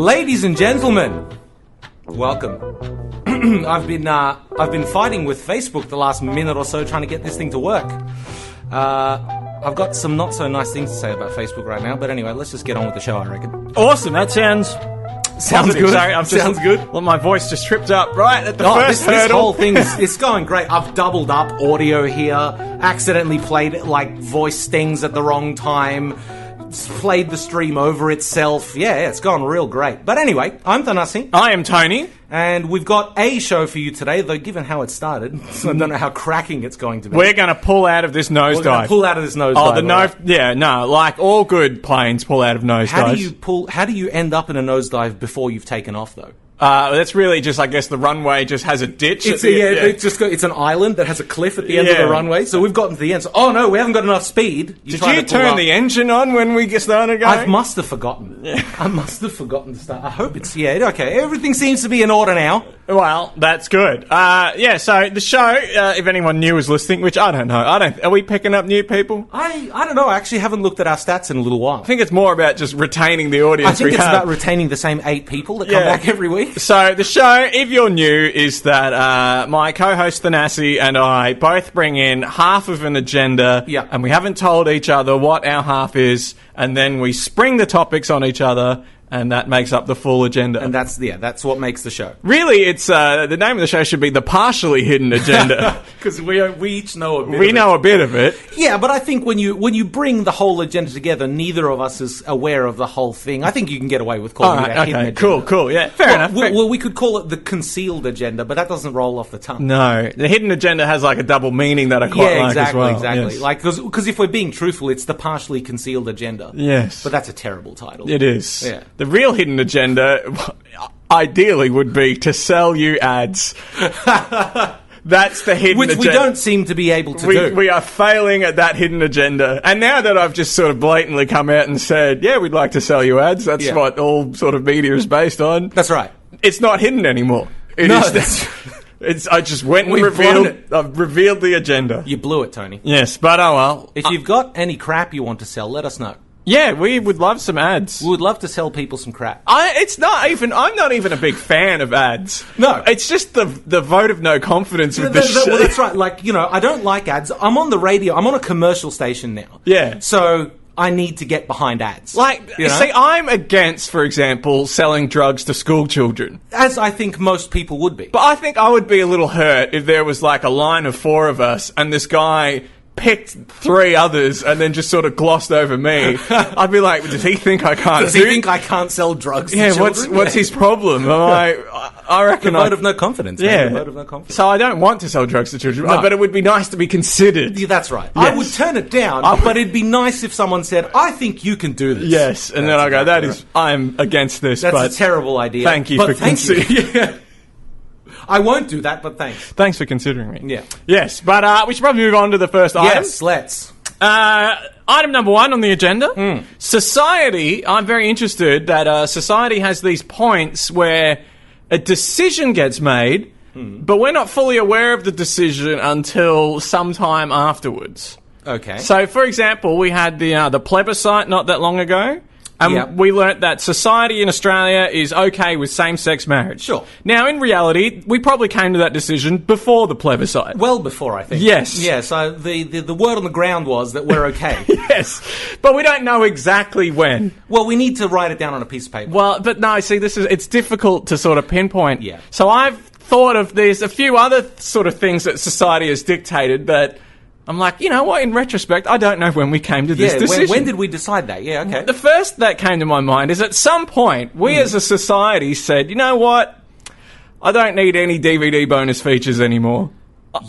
Ladies and gentlemen, welcome. I've been fighting with Facebook the last minute or so trying to get this thing to work. I've got some not so nice things to say about Facebook right now, but anyway, let's just get on with the show, I reckon. Awesome, that sounds good. Sorry, sounds good. Well, my voice just tripped up right at the first hurdle. This whole thing it's going great. I've doubled up audio here, accidentally played like voice stings at the wrong time, played the stream over itself. Yeah, it's gone real great. But anyway, I'm Thanasi. I am Tony. And we've got a show for you today, though given how it started, so I don't know how cracking it's going to be. We're going to pull out of this nosedive. We're going to pull out of this nosedive. Like all good planes pull out of nosedives. How do you end up in a nosedive before you've taken off, though? That's really just, I guess, the runway just has a ditch. It's an island that has a cliff at the end of the runway. So we've gotten to the end. So, oh no, we haven't got enough speed. Did you turn the engine on when we started going? I must have forgotten. Yeah. I must have forgotten to start. I hope it's okay. Everything seems to be in order now. Well, that's good. So the show, if anyone new is listening, which I don't know, are we picking up new people? I don't know. I actually haven't looked at our stats in a little while. I think it's more about just retaining the audience. I think it's about retaining the same 8 people that come back every week. So the show, if you're new, is that my co-host Thanasi and I both bring in half of an agenda, and we haven't told each other what our half is, and then we spring the topics on each other, and that makes up the full agenda. And that's what makes the show. Really, it's the name of the show should be The Partially Hidden Agenda. Because we each know a bit of it. We know a bit of it. Yeah, but I think when you bring the whole agenda together, neither of us is aware of the whole thing. I think you can get away with calling it a hidden agenda. Cool, yeah. Fair enough. Well, we could call it the concealed agenda, but that doesn't roll off the tongue. No, the hidden agenda has like a double meaning that I quite like as well. Exactly. Yes. Like, because if we're being truthful, it's the partially concealed agenda. Yes. But that's a terrible title. It is. Yeah. The real hidden agenda ideally would be to sell you ads. That's the hidden agenda. Which we don't seem to be able to do. We are failing at that hidden agenda. And now that I've just sort of blatantly come out and said, yeah, we'd like to sell you ads, that's what all sort of media is based on. That's right. It's not hidden anymore. I just went and revealed the agenda. You blew it, Tony. Yes, but oh well. If you've got any crap you want to sell, let us know. Yeah, we would love some ads. We would love to sell people some crap. I'm not even a big fan of ads. No. It's just the vote of no confidence with this shit. Well, that's right. Like, I don't like ads. I'm on the radio. I'm on a commercial station now. Yeah. So I need to get behind ads. Like, see, I'm against, for example, selling drugs to school children. As I think most people would be. But I think I would be a little hurt if there was like a line of 4 of us and this guy picked 3 others and then just sort of glossed over me. I'd be like, does he think I can't Does he think I can't sell drugs to children? What's his problem? I reckon the vote of no confidence. Yeah. The vote of no confidence. So I don't want to sell drugs to children, but it would be nice to be considered. Yeah, that's right. Yes. I would turn it down, but it'd be nice if someone said, I think you can do this. Yes, and then I go, I'm against this. That's a terrible idea. Thank you for considering. I won't do that, but thanks. Thanks for considering me. Yeah. Yes, but we should probably move on to the first item. Yes, let's. Item number 1 on the agenda. Society. I'm very interested that society has these points where a decision gets made, but we're not fully aware of the decision until sometime afterwards. Okay. So, for example, we had the plebiscite not that long ago. We learnt that society in Australia is okay with same-sex marriage. Sure. Now, in reality, we probably came to that decision before the plebiscite. Well before, I think. Yes. Yeah, so the word on the ground was that we're okay. Yes. But we don't know exactly when. Well, we need to write it down on a piece of paper. Well, but no, see, it's difficult to sort of pinpoint. Yeah. So I've thought of there's a few other sort of things that society has dictated, but I'm like, you know what, in retrospect, I don't know when we came to this decision. When did we decide that? Yeah, okay. The first that came to my mind is at some point, we as a society said, you know what, I don't need any DVD bonus features anymore.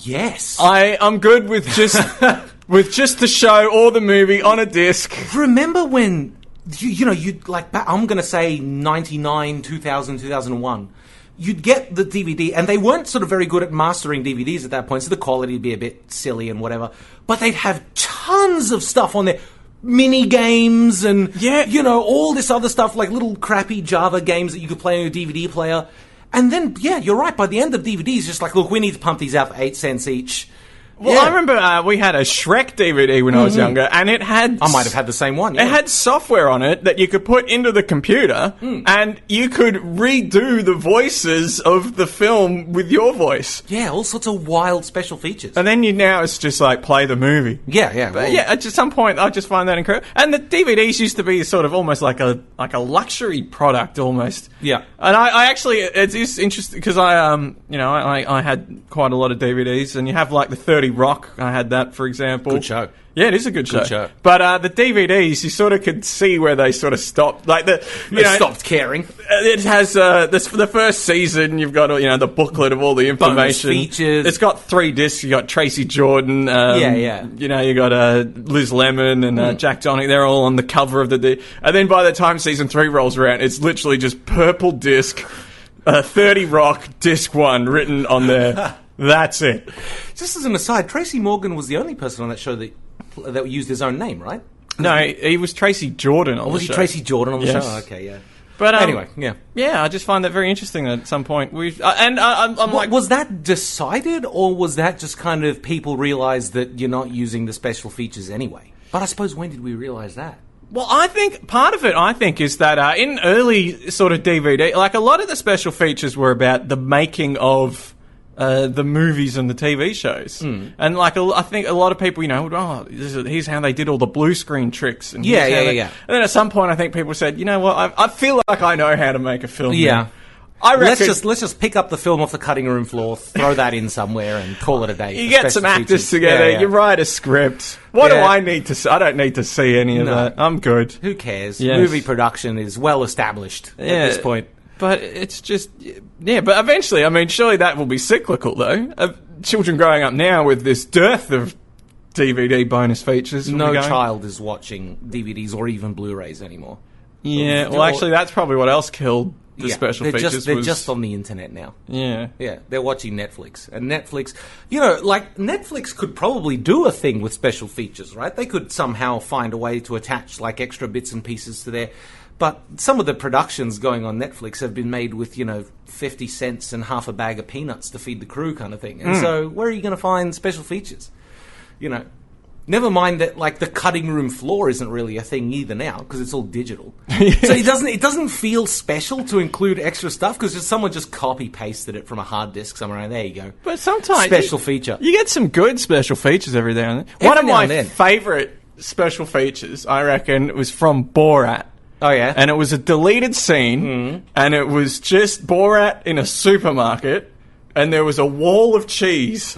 Yes. I'm good with just with the show or the movie on a disc. Remember when, you'd like, I'm going to say 99, 2000, 2001. You'd get the DVD, and they weren't sort of very good at mastering DVDs at that point, so the quality would be a bit silly and whatever. But they'd have tons of stuff on there. Mini games and, all this other stuff, like little crappy Java games that you could play on your DVD player. And then, you're right, by the end of DVDs, just like, look, we need to pump these out for 8 cents each. Well, I remember we had a Shrek DVD when I was younger, and it had... I might have had the same one, yeah. It had software on it that you could put into the computer, and you could redo the voices of the film with your voice. Yeah, all sorts of wild special features. And then now it's just like, play the movie. Yeah. But yeah, at some point, I just find that incredible. And the DVDs used to be sort of almost like a luxury product, almost. Yeah. And I actually, it's interesting, because I had quite a lot of DVDs, and you have like the 30 Rock. I had that, for example. Good show. Yeah, it is a good show. Good show. But the DVDs, you sort of could see where they sort of stopped. Like they stopped caring. It has for the first season. You've got the booklet of all the information, bonus features. It's got 3 discs. You got Tracy Jordan. You got Liz Lemon and Jack Donning. They're all on the cover of the. And then by the time season 3 rolls around, it's literally just purple disc, 30 Rock disc 1 written on there. That's it. Just as an aside, Tracy Morgan was the only person on that show that used his own name, right? No, he was Tracy Jordan on the show. Was he Tracy Jordan on the Yes. show? Okay, yeah. But anyway, yeah. Yeah, I just find that very interesting that at some point I'm like... Was that decided, or was that just kind of people realised that you're not using the special features anyway? But I suppose, when did we realise that? Well, I think part of it, is that in early sort of DVD, like a lot of the special features were about the making of the movies and the TV shows. And like I think a lot of people, here's how they did all the blue screen tricks. And Yeah. And then at some point, I think people said, you know what, I feel like I know how to make a film. Yeah. Now. I reckon, let's just pick up the film off the cutting room floor, throw that in somewhere, and call it a day. You get some actors together, you write a script. What do I need to see? I don't need to see any of that. I'm good. Who cares? Yes. Movie production is well established at this point. But it's just, but eventually, surely that will be cyclical, though. Children growing up now with this dearth of DVD bonus features. No child is watching DVDs or even Blu-rays anymore. Yeah, well, actually, that's probably what else killed the special features. They're just on the internet now. Yeah. Yeah, they're watching Netflix. And Netflix, Netflix could probably do a thing with special features, right? They could somehow find a way to attach, like, extra bits and pieces to their... But some of the productions going on Netflix have been made with, 50 cents and half a bag of peanuts to feed the crew kind of thing. And so where are you going to find special features? Never mind that, like, the cutting room floor isn't really a thing either now, because it's all digital. So it doesn't feel special to include extra stuff, because someone just copy-pasted it from a hard disk somewhere, and there you go. But sometimes... Special feature. You get some good special features every now and then. One of my favourite special features, I reckon, was from Borat. Oh, yeah? And it was a deleted scene, and it was just Borat in a supermarket, and there was a wall of cheese,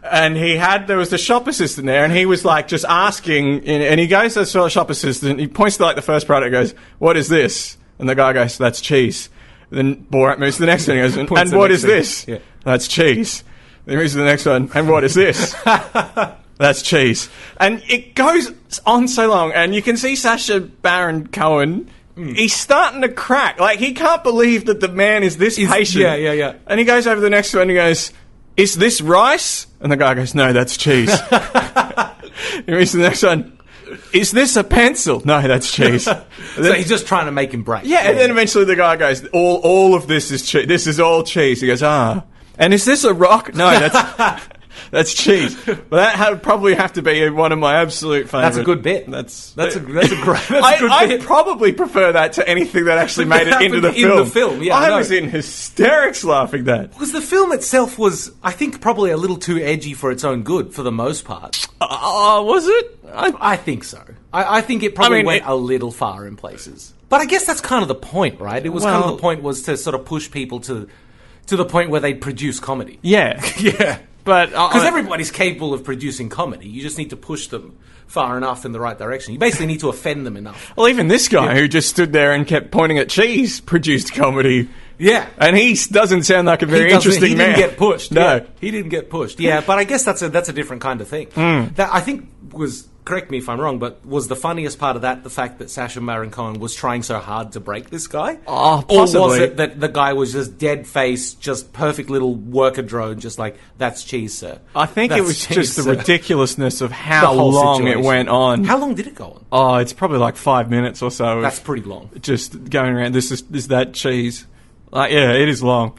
and there was the shop assistant there, and he was like just asking, and he goes to the shop assistant, he points to like the first product, goes, "What is this?" And the guy goes, "That's cheese." Then Borat moves to the next one, he goes, "And what is this?" Yeah. "That's cheese." Then he moves to the next one, "And what is this?" "That's cheese." And it goes on so long, and you can see Sacha Baron Cohen. He's starting to crack. Like, he can't believe that the man is this patient. Yeah. And he goes over to the next one and he goes, "Is this rice?" And the guy goes, "No, that's cheese." He moves to the next one. "Is this a pencil?" "No, that's cheese." So he's just trying to make him break. Yeah, and then eventually the guy goes, all of this is cheese. This is all cheese. He goes, "Ah. And is this a rock?" "No, that's cheese." But that would probably have to be one of my absolute favourites. That's a good bit. That's a great good bit. I probably prefer that to anything that actually made it into the film. In the film, yeah. I was in hysterics laughing that. Because the film itself was, I think, probably a little too edgy for its own good, for the most part. Was it? I think so. I think it probably went a little far in places. But I guess that's kind of the point, right? It was kind of the point was to sort of push people to the point where they'd produce comedy. Yeah. Yeah. But because everybody's capable of producing comedy, you just need to push them far enough in the right direction. You basically need to offend them enough. Well, even this guy who just stood there and kept pointing at cheese produced comedy. Yeah, and he doesn't sound like a very interesting man. He didn't get pushed. No, yeah, he didn't get pushed. Yeah, but I guess that's a different kind of thing. That I think was. Correct me if I'm wrong, but was the funniest part of that the fact that Sacha Baron Cohen was trying so hard to break this guy? Oh, possibly. Or was it that the guy was just dead face, just perfect little worker drone, just like, "That's cheese, sir"? I think That's it was cheese, just the sir. ridiculousness of how long it went on. How long did it go on? Oh, it's probably like 5 minutes or so. That's pretty long. Just going around, is that cheese? Like, yeah, it is long.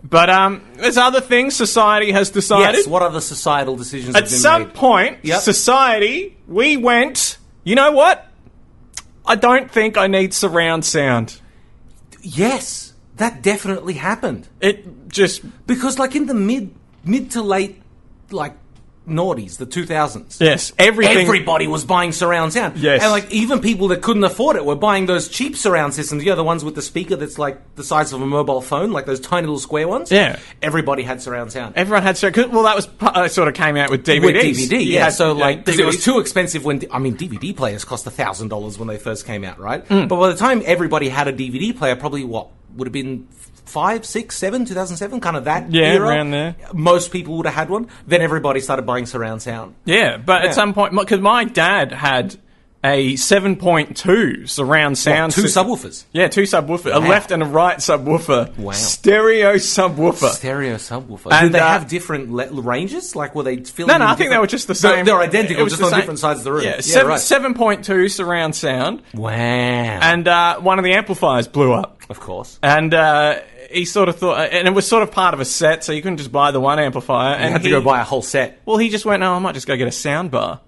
But there's other things society has decided. Yes, what other societal decisions have At been some made? point, Yep. society, we went, you know what? I don't think I need surround sound. Yes, that definitely happened. It just... Because, like, in the mid to late, like, noughties, the 2000s. Yes, everything... Everybody was buying surround sound. Yes. And, like, even people that couldn't afford it were buying those cheap surround systems. You know, the ones with the speaker that's, like, the size of a mobile phone, like those tiny little square ones? Yeah. Everybody had surround sound. Everyone had surround... Well, that was sort of came out with DVDs. With DVD, You yeah. had, So, like, because it was DVDs. too expensive when... I mean, DVD players cost $1,000 when they first came out, right? But by the time everybody had a DVD player, probably, what, would have been 5, 6, 7, 2007, kind of that era. Around there. Most people would have had one. Then everybody started buying surround sound. Yeah, but Yeah. at some point... Because my dad had a 7.2 surround sound... Two system. subwoofers. Yeah, 2 subwoofers. A Wow. left and a right subwoofer. Wow. Stereo subwoofer. Stereo subwoofer. And, Did they uh, have different ranges? Like, were they filling? No, in I think they were just the They're- same. They're identical, It was just the on same- different sides of the room. Yeah, right. 7.2 surround sound. Wow. And one of the amplifiers blew up. Of course. And he sort of thought... And it was sort of part of a set, so you couldn't just buy the one amplifier. You And had to go buy a whole set. Well, he just went, I might just go get a sound bar.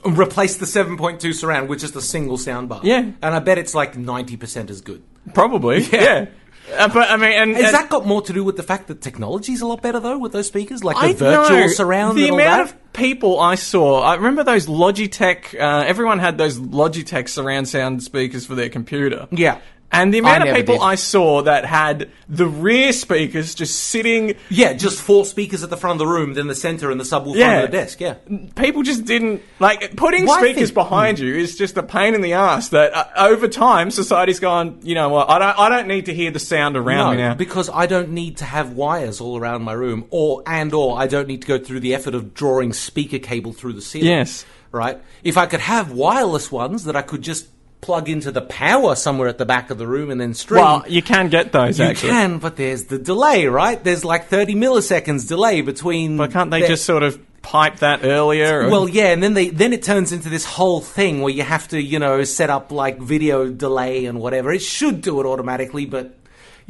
Replace the 7.2 surround with just a single soundbar. Yeah. And I bet it's like 90% as good. Probably, yeah. But, I mean... Has that got more to do with the fact that technology's a lot better, though, with those speakers? Like I the virtual know. surround The and all amount that? of people I saw... I remember those Logitech... everyone had those Logitech surround sound speakers for their computer. Yeah. And the amount of never people did. I saw that had the rear speakers just sitting... Yeah, just 4 speakers at the front of the room, then the center and the subwoofer Yeah. on the desk, yeah. People just didn't... Like, putting Well, I speakers think- behind you is just a pain in the ass that over time, society's gone, you know what, I don't need to hear the sound around me now. Because I don't need to have wires all around my room, or I don't need to go through the effort of drawing speaker cable through the ceiling. Yes. Right? If I could have wireless ones that I could just plug into the power somewhere at the back of the room and then stream. Well, you can get those, you actually. can, but there's the delay, right? There's like 30 milliseconds delay between... But can't they just sort of pipe that earlier? Or? Well, yeah, and then it turns into this whole thing where you have to, set up like video delay and whatever. It should do it automatically, but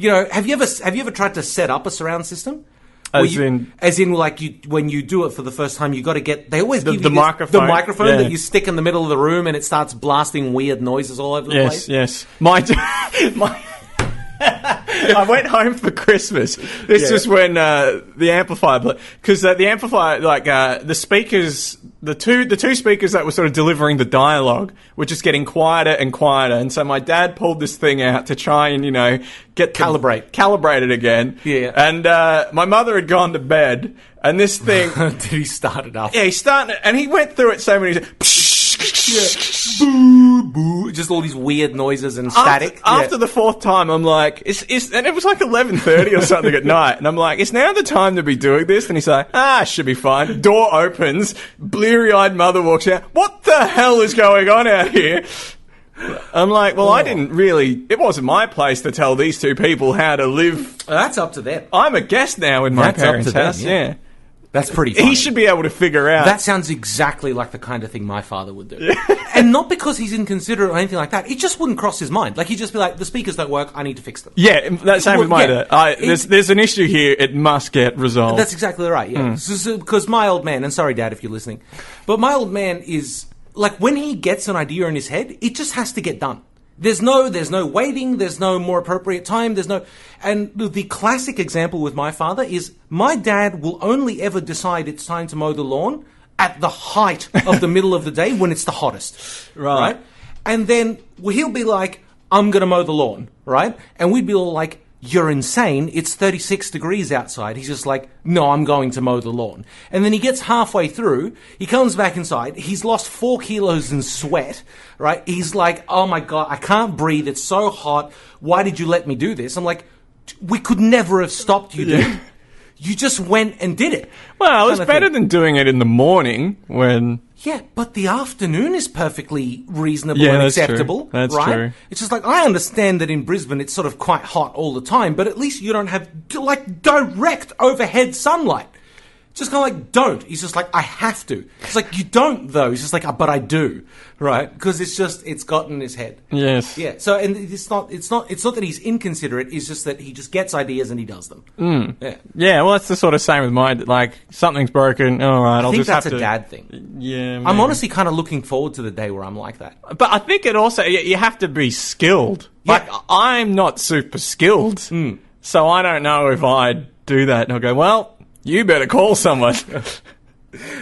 have you ever tried to set up a surround system? As in, like when you do it for the first time, you got to get. They always give you the microphone. the microphone Yeah. that you stick in the middle of the room, and it starts blasting weird noises all over the place. Yes. I went home for Christmas. This is when the amplifier, because the amplifier, the speakers, the two speakers that were sort of delivering the dialogue were just getting quieter and quieter, and so my dad pulled this thing out to try and get calibrate it again. Yeah. And my mother had gone to bed, and this thing. Did he start it up? Yeah, he started, and he went through it so many. Boo, boo, just all these weird noises and static. After the 4th time, I'm like, and it was like 11:30 or something at night, and I'm like, it's now the time to be doing this? And he's like, should be fine. Door opens, bleary-eyed mother walks out. What the hell is going on out here? I'm like, well, I didn't really... It wasn't my place to tell these two people how to live. That's up to them. I'm a guest now in my That's up parents' to them, house. yeah. Yeah. That's pretty funny. He should be able to figure out. That sounds exactly like the kind of thing my father would do. And not because he's inconsiderate or anything like that. It just wouldn't cross his mind. Like, he'd just be like, the speakers don't work, I need to fix them. Yeah, that's same with my yeah, dad. There's an issue here, it must get resolved. That's exactly right, yeah. Because my old man, and sorry, Dad, if you're listening, but my old man is, like, when he gets an idea in his head, it just has to get done. There's no waiting, there's no more appropriate time, and the classic example with my father is my dad will only ever decide it's time to mow the lawn at the height of the middle of the day when it's the hottest. Right? And then he'll be like, I'm going to mow the lawn, right? And we'd be all like, you're insane, it's 36 degrees outside. He's just like, no, I'm going to mow the lawn. And then he gets halfway through, he comes back inside, he's lost 4 kilos in sweat, right? He's like, oh my God, I can't breathe, it's so hot, why did you let me do this? I'm like, we could never have stopped you, dude. You just went and did it. Well, it's better than doing it in the morning when... Yeah, but the afternoon is perfectly reasonable and that's acceptable, true. That's right? true. It's just like, I understand that in Brisbane it's sort of quite hot all the time, but at least you don't have, like, direct overhead sunlight. Just kind of like, don't. He's just like, I have to. It's like, you don't, though. He's just like, but I do, right? Because it's gotten in his head. Yes. Yeah. So, and it's not that he's inconsiderate. It's just that he just gets ideas and he does them. Yeah. Yeah. Well, that's the sort of same with mine. Like, something's broken. All right, I think that's a dad thing. Yeah. Maybe. I'm honestly kind of looking forward to the day where I'm like that. But I think it also, you have to be skilled. Yeah. Like, I'm not super skilled. So I don't know if I'd do that. And I'll go, well, you better call someone.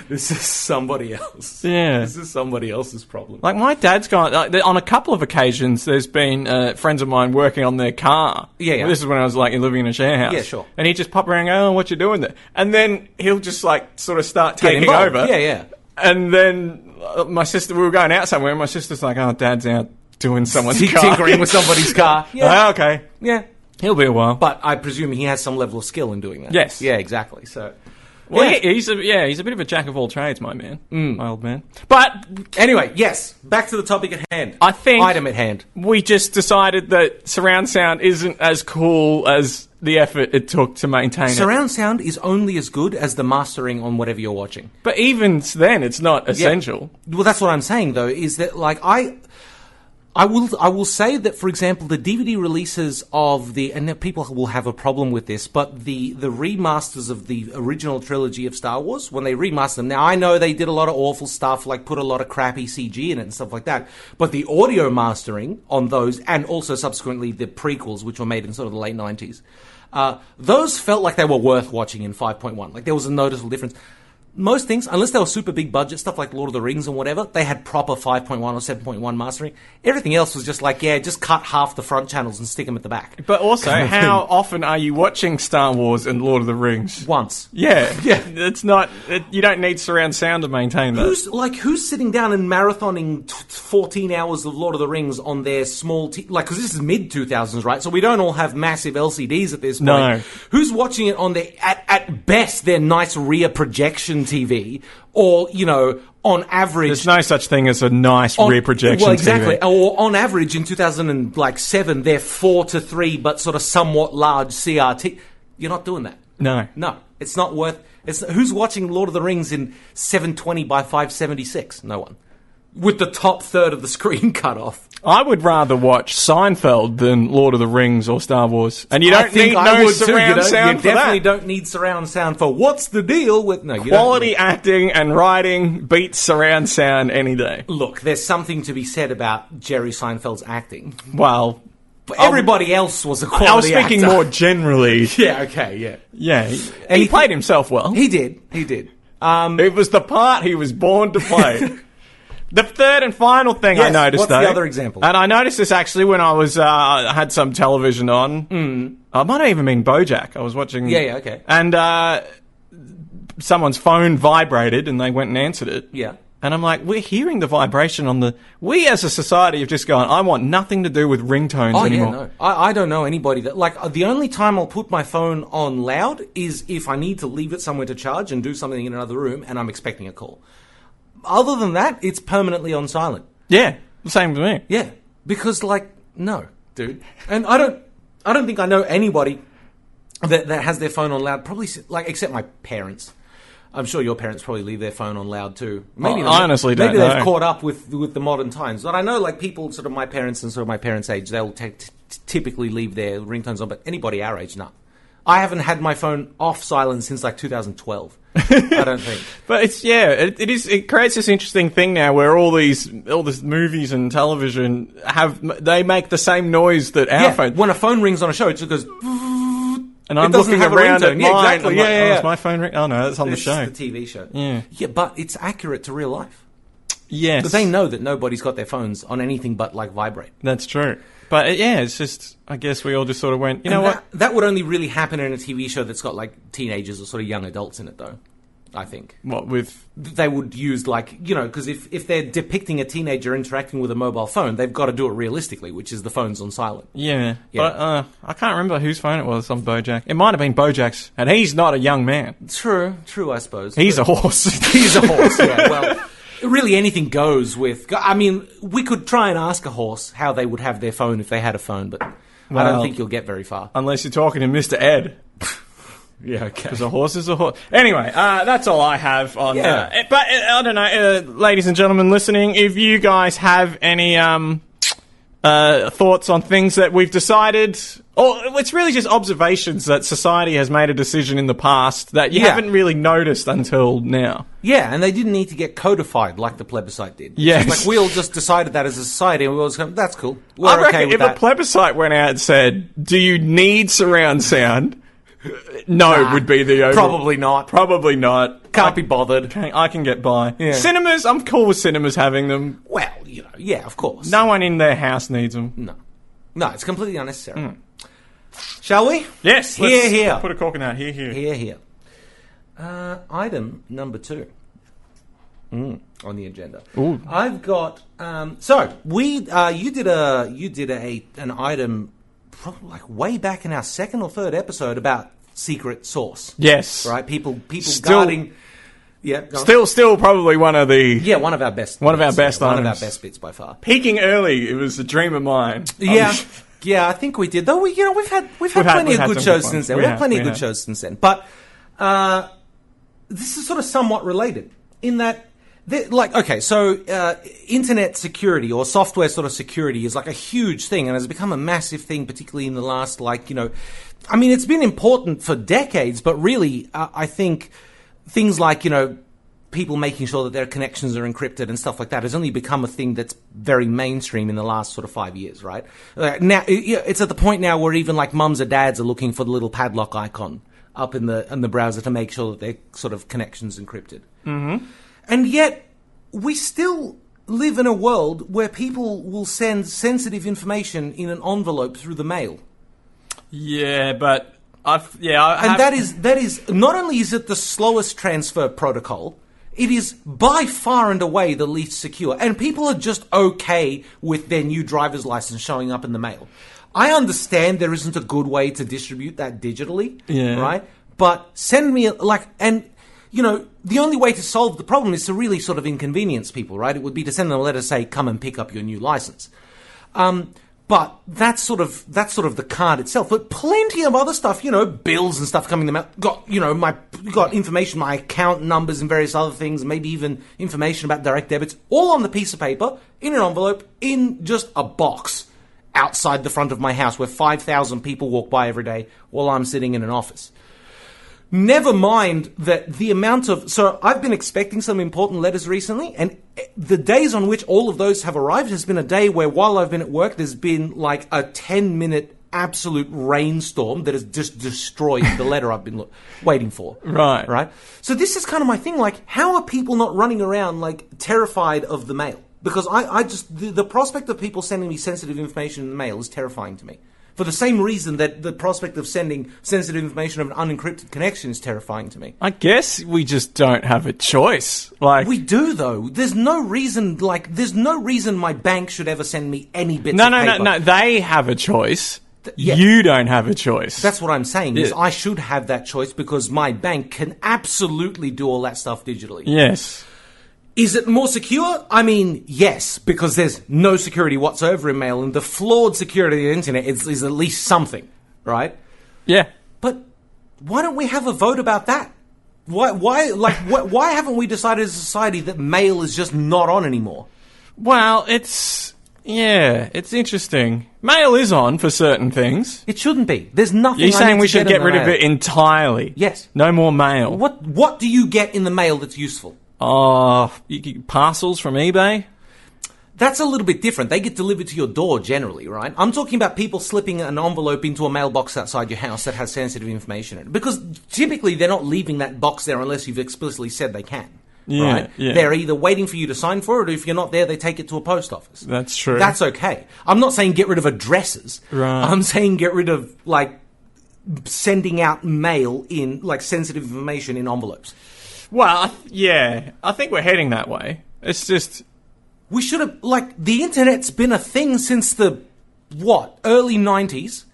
This is somebody else. Yeah. This is somebody else's problem. Like, my dad's gone... on a couple of occasions, there's been friends of mine working on their car. Yeah. This is when I was, like, living in a share house. Yeah, sure. And he'd just pop around and go, oh, what you doing there? And then he'll just, like, sort of start taking over. Yeah. And then my sister... We were going out somewhere, and my sister's like, oh, Dad's out doing someone's car. Tinkering with somebody's car. Yeah. Oh, okay. Yeah. He'll be a while. But I presume he has some level of skill in doing that. Yes. Yeah, exactly. So... Well, he's a bit of a jack of all trades, my man. My old man. But anyway, yes, back to the topic at hand. I think item at hand. We just decided that surround sound isn't as cool as the effort it took to maintain it. Surround sound is only as good as the mastering on whatever you're watching. But even then, it's not essential. Yeah. Well, that's what I'm saying, though, is that, like, I will say that, for example, the DVD releases of and people will have a problem with this, but the remasters of the original trilogy of Star Wars, when they remastered them, now I know they did a lot of awful stuff, like put a lot of crappy CG in it and stuff like that, but the audio mastering on those, and also subsequently the prequels, which were made in sort of the late 90s, those felt like they were worth watching in 5.1. Like, there was a noticeable difference. Most things, unless they were super big budget stuff like Lord of the Rings and whatever, they had proper 5.1 or 7.1 mastering. Everything else was just like, just cut half the front channels and stick them at the back. But also, how often are you watching Star Wars and Lord of the Rings? Once. Yeah. It's not... you don't need surround sound to maintain that. Who's sitting down and marathoning 14 hours of Lord of the Rings on their small... because this is mid-2000s, right? So we don't all have massive LCDs at this point. No. Who's watching it on their... At best, their nice rear projection TV, or, on average... There's no such thing as a nice rear projection TV. Well, exactly. TV. Or on average, in 2007, they're 4:3, but sort of somewhat large CRT. You're not doing that. No. It's not worth... Who's watching Lord of the Rings in 720 by 576? No one. With the top third of the screen cut off. I would rather watch Seinfeld than Lord of the Rings or Star Wars. And you don't need no surround sound for that. You definitely don't need surround sound for what's the deal with... No, you Quality acting and writing beats surround sound any day. Look, there's something to be said about Jerry Seinfeld's acting. Well... But everybody else was a quality actor. I was speaking more generally. Yeah, okay. Yeah, he played himself well. He did. It was the part he was born to play. The third and final thing I noticed, what's the other example? And I noticed this actually when I was I had some television on. I might have even been BoJack. I was watching. Yeah, okay. And someone's phone vibrated, and they went and answered it. Yeah. And I'm like, we're hearing the vibration on the... We as a society have just gone, I want nothing to do with ringtones anymore. Yeah, no. I don't know anybody that... Like, the only time I'll put my phone on loud is if I need to leave it somewhere to charge and do something in another room and I'm expecting a call. Other than that, it's permanently on silent. Yeah, same with me. Yeah, because, no, dude. And I don't think I know anybody that has their phone on loud, probably, except my parents. I'm sure your parents probably leave their phone on loud too. Maybe I honestly don't know. Maybe they've caught up with the modern times. But I know, people, sort of my parents and sort of my parents' age, they'll typically leave their ringtones on. But anybody our age, no. I haven't had my phone off silent since 2012. I don't think. But it creates this interesting thing now where all these movies and television they make the same noise that our phone. When a phone rings on a show, it just goes. And I'm looking around at mine. Yeah, exactly. Yeah. Is my phone ring? Oh no, that's on the show. It's the TV show. Yeah. Yeah, but it's accurate to real life. Yes. Because they know that nobody's got their phones on anything but vibrate. That's true. But it's just, I guess we all just sort of went, you know what? That would only really happen in a TV show that's got teenagers or sort of young adults in it, though. I think. What with? They would use because if they're depicting a teenager interacting with a mobile phone, they've got to do it realistically, which is the phone's on silent. Yeah. But I can't remember whose phone it was on BoJack. It might have been BoJack's, and he's not a young man. True, I suppose. He's a horse. He's a horse, yeah. Well, really anything goes with... I mean, we could try and ask a horse how they would have their phone if they had a phone, but I don't think you'll get very far. Unless you're talking to Mr. Ed. Yeah, okay. Because a horse is a horse. Anyway, that's all I have on Yeah. that. But I don't know, ladies and gentlemen listening, if you guys have any thoughts on things that we've decided, or it's really just observations that society has made a decision in the past that you haven't really noticed until now. Yeah, and they didn't need to get codified like the plebiscite did. Yes. It's like we all just decided that as a society, and we all just go, that's cool. We're I okay reckon with if that. a plebiscite went out and said, do you need surround sound? No would be the overall. Probably not. Probably not. Can't be bothered. I can get by. Yeah. Cinemas, I'm cool with cinemas having them. Well, yeah, of course. No one in their house needs them. No, it's completely unnecessary. Shall we? Yes. Here. Put a cork in that. Here. Item number 2 on the agenda. Ooh. I've got. So you did an item probably like way back in our second or third episode about secret source. Yes. Right. People Still- guarding. Yeah. go on. Still probably one of the... Yeah, one of our best. One of our bits, best One of items. our best bits by far. Peaking early, it was a dream of mine. Yeah. Yeah, I think we did. Though we've had plenty of good shows since then. We've had plenty of good shows since then. But this is sort of somewhat related in that, internet security or software sort of security is like a huge thing and has become a massive thing, particularly in the last, it's been important for decades, but really, I think things like, people making sure that their connections are encrypted and stuff like that has only become a thing that's very mainstream in the last sort of 5 years, right? Now, it's at the point now where even like mums or dads are looking for the little padlock icon up in the browser to make sure that their sort of connection's encrypted. Mm-hmm. And yet, we still live in a world where people will send sensitive information in an envelope through the mail. Yeah, but... that is not only is it the slowest transfer protocol, it is by far and away the least secure. And people are just okay with their new driver's license showing up in the mail. I understand there isn't a good way to distribute that digitally, right? But send me the only way to solve the problem is to really sort of inconvenience people, right? It would be to send them a letter say, come and pick up your new license. But that's sort of the card itself. But plenty of other stuff, bills and stuff coming in the mail. Got information, my account numbers and various other things, maybe even information about direct debits, all on the piece of paper, in an envelope, in just a box outside the front of my house where 5,000 people walk by every day while I'm sitting in an office. Never mind that the amount of... So I've been expecting some important letters recently, and the days on which all of those have arrived has been a day where while I've been at work, there's been like a 10-minute absolute rainstorm that has just destroyed the letter I've been waiting for. Right? So this is kind of my thing, like, how are people not running around, like, terrified of the mail? Because I just... The prospect of people sending me sensitive information in the mail is terrifying to me. For the same reason that the prospect of sending sensitive information of an unencrypted connection is terrifying to me. I guess we just don't have a choice. Like, we do, though. There's no reason my bank should ever send me any bits of paper. No. They have a choice. You don't have a choice. That's what I'm saying, is I should have that choice because my bank can absolutely do all that stuff digitally. Yes. Is it more secure? I mean, yes, because there's no security whatsoever in mail, and the flawed security of the internet is at least something, right? Yeah. But why don't we have a vote about that? Why haven't we decided as a society that mail is just not on anymore? Well, it's interesting. Mail is on for certain things. It shouldn't be. There's nothing. You're saying we should get rid of it entirely? Yes. No more mail. What do you get in the mail that's useful? Parcels from eBay? That's a little bit different. They get delivered to your door generally, right? I'm talking about people slipping an envelope into a mailbox outside your house that has sensitive information in it. Because typically they're not leaving that box there unless you've explicitly said they can. Right? Yeah. They're either waiting for you to sign for it, or if you're not there, they take it to a post office. That's true. That's okay. I'm not saying get rid of addresses. Right. I'm saying get rid of, sending out mail in, sensitive information in envelopes. Well, I think we're heading that way. It's just... We should have, the internet's been a thing since the, early 90s.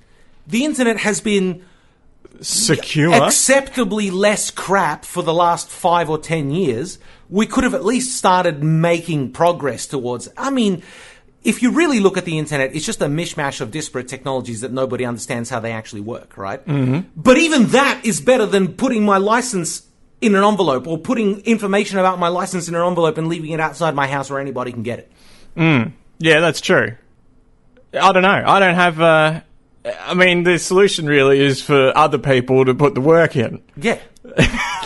The internet has been... secure. Acceptably less crap for the last 5 or 10 years. We could have at least started making progress towards... I mean, if you really look at the internet, it's just a mishmash of disparate technologies that nobody understands how they actually work, right? Mm-hmm. But even that is better than putting my license in an envelope or putting information about my license in an envelope and leaving it outside my house where anybody can get it. Yeah, that's true. I don't know. I don't have... I mean, the solution really is for other people to put the work in. Yeah.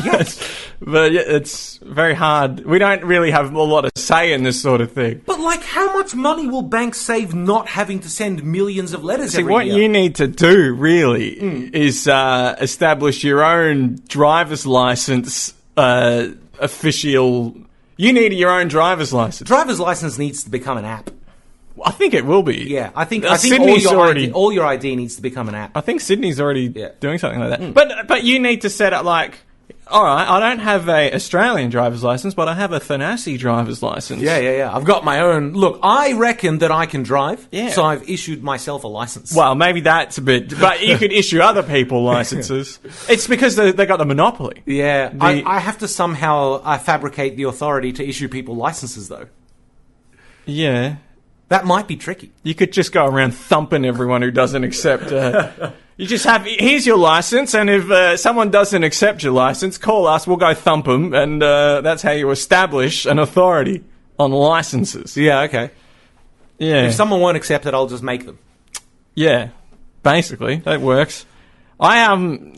Yes. But yeah, it's very hard. We don't really have a lot of say in this sort of thing. But, like, how much money will banks save not having to send millions of letters every year? See, what you need to do, really, is establish your own driver's license official... You need your own driver's license. Driver's license needs to become an app. I think it will be. Yeah, I think Sydney's all your ID needs to become an app. I think Sydney's already doing something like that. But you need to set up, like... All right, I don't have a Australian driver's license, but I have a Thanasi driver's license. Yeah. I've got my own. Look, I reckon that I can drive, yeah. So I've issued myself a license. Well, maybe that's a bit... But you could issue other people licenses. It's because they got the monopoly. Yeah, I have to somehow fabricate the authority to issue people licenses, though. Yeah. That might be tricky. You could just go around thumping everyone who doesn't accept... You just have, here's your license, and if someone doesn't accept your license, call us, we'll go thump them, and that's how you establish an authority on licenses. Yeah, okay. Yeah. If someone won't accept it, I'll just make them. Yeah, basically, that works. I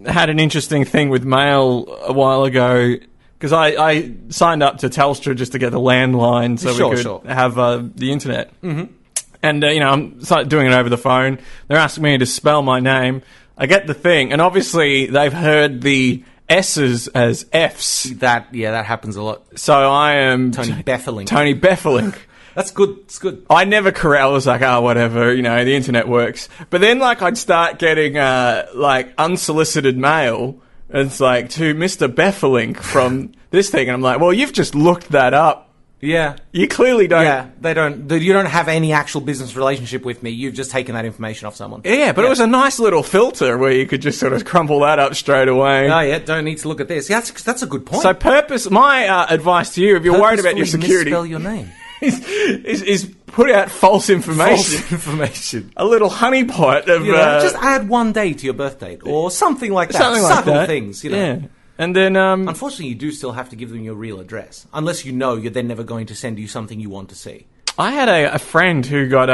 had an interesting thing with mail a while ago, because I signed up to Telstra just to get the landline so we could have the internet. Mm-hmm. And, I'm doing it over the phone. They're asking me to spell my name. I get the thing. And obviously, they've heard the S's as F's. That happens a lot. So I am... Tony Beffelink. Tony Beffelink. That's good. It's good. I never correct. I was like, whatever. The internet works. But then, I'd start getting, unsolicited mail. And it's like, to Mr. Beffelink from this thing. And I'm like, well, you've just looked that up. Yeah. You clearly don't... Yeah, they don't... You don't have any actual business relationship with me. You've just taken that information off someone. Yeah, but it was a nice little filter where you could just sort of crumple that up straight away. Oh, yeah, don't need to look at this. Yeah, that's a good point. So my advice to you, if you're worried about your security... misspell your name. is put out false information. False information. A little honeypot of... just add one day to your birth date or something like that. Something like Subtle that. Things, Yeah. And then... Unfortunately, you do still have to give them your real address. Unless you're then never going to send you something you want to see. I had a friend who got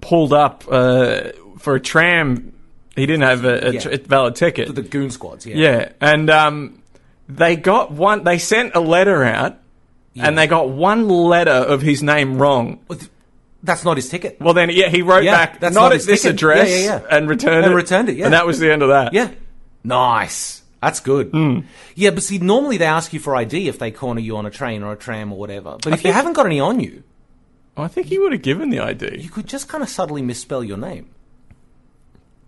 pulled up for a tram. He didn't have a valid ticket. For the goon squads, yeah. Yeah. And they sent a letter out, and they got one letter of his name wrong. That's not his ticket. Well, then, he wrote back, that's not not at his this ticket. address, and returned it. Yeah. And that was the end of that. Yeah. Nice. That's good. Yeah, but see, normally they ask you for ID if they corner you on a train or a tram or whatever. But if you haven't got any on you... I think he would have given the ID. You could just kind of subtly misspell your name.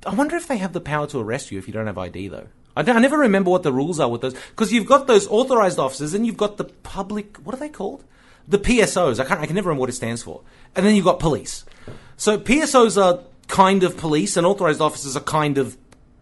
I wonder if they have the power to arrest you if you don't have ID, though. I never remember what the rules are with those. Because you've got those authorized officers and you've got the public... What are they called? The PSOs. I can never remember what it stands for. And then you've got police. So PSOs are kind of police and authorized officers are kind of...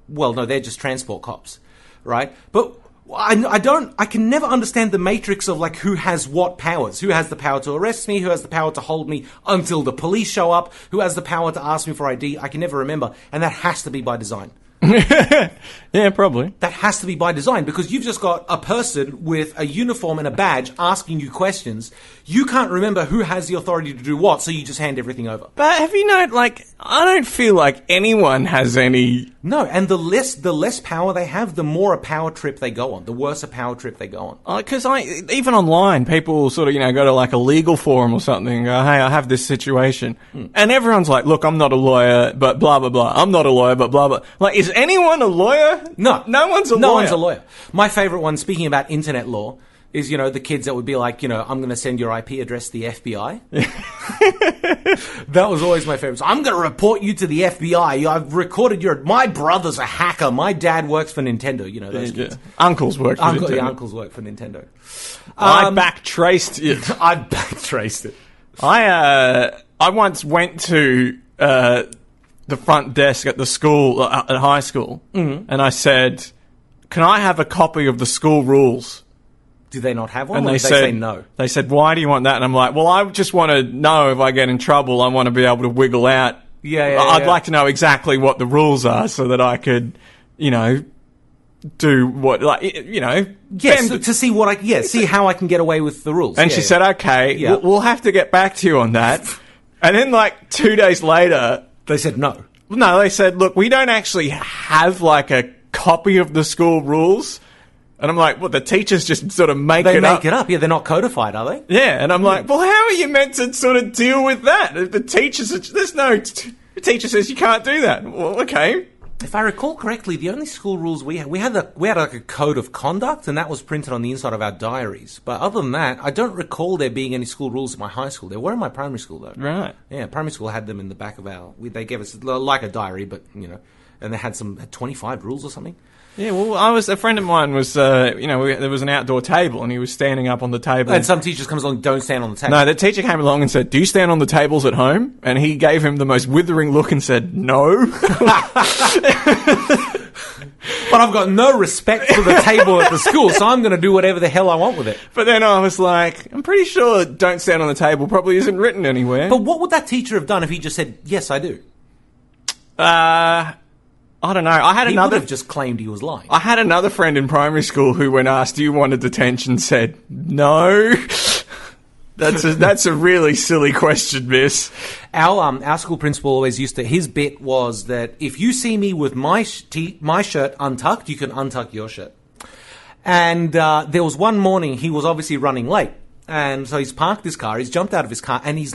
Well, no, they're just transport cops. Right? But I can never understand the matrix of who has what powers. Who has the power to arrest me? Who has the power to hold me until the police show up? Who has the power to ask me for ID? I can never remember. And that has to be by design. Yeah, probably. That has to be by design because you've just got a person with a uniform and a badge asking you questions. You can't remember who has the authority to do what, so you just hand everything over. But have you known, I don't feel like anyone has any... No, and the less power they have, the more a power trip they go on, the worse a power trip they go on. Because even online, people sort of, go to a legal forum or something and go, hey, I have this situation. And everyone's like, look, I'm not a lawyer, but blah, blah, blah. I'm not a lawyer, but blah, blah. Is anyone a lawyer? No. No one's a lawyer. No one's a lawyer. My favorite one, speaking about internet law, is, the kids that would be like, I'm going to send your IP address to the FBI. That was always my favorite. So I'm going to report you to the FBI. I've recorded my brother's a hacker. My dad works for Nintendo. Those kids. Uncles work for Nintendo. Yeah, uncles work for Nintendo. I backtraced it. I backtraced it. I once went to the front desk at the school, at high school, and I said, can I have a copy of the school rules? Do they not have one? And or they did said, say no? They said, why do you want that? And I'm like, well, I just want to know if I get in trouble, I want to be able to wiggle out. I'd like to know exactly what the rules are so that I could, do what, Yes, to see what see how I can get away with the rules. And she said, okay, we'll have to get back to you on that. And then 2 days later, they said no. No, they said, look, we don't actually have a copy of the school rules. And I'm like, well, the teachers just sort of make it up. They make it up. Yeah, they're not codified, are they? Yeah, and I'm like, well, how are you meant to sort of deal with that? If the teachers, the teacher says you can't do that. Well, okay. If I recall correctly, the only school rules we had a code of conduct, and that was printed on the inside of our diaries. But other than that, I don't recall there being any school rules at my high school. There were in my primary school, though. Right. Yeah, primary school had them in the back of they gave us like a diary, but and they had 25 rules or something. Yeah, well, a friend of mine was, there was an outdoor table and he was standing up on the table. And some teachers comes along, don't stand on the table. No, the teacher came along and said, do you stand on the tables at home? And he gave him the most withering look and said, no. But I've got no respect for the table at the school, so I'm going to do whatever the hell I want with it. But then I was like, I'm pretty sure don't stand on the table probably isn't written anywhere. But what would that teacher have done if he just said, yes, I do? I don't know. He would have just claimed he was lying. I had another friend in primary school who, when asked, do you want a detention, said, no. That's a really silly question, miss. Our school principal always his bit was that if you see me with my shirt untucked, you can untuck your shirt. And there was one morning he was obviously running late. And so he's parked his car, he's jumped out of his car, and he's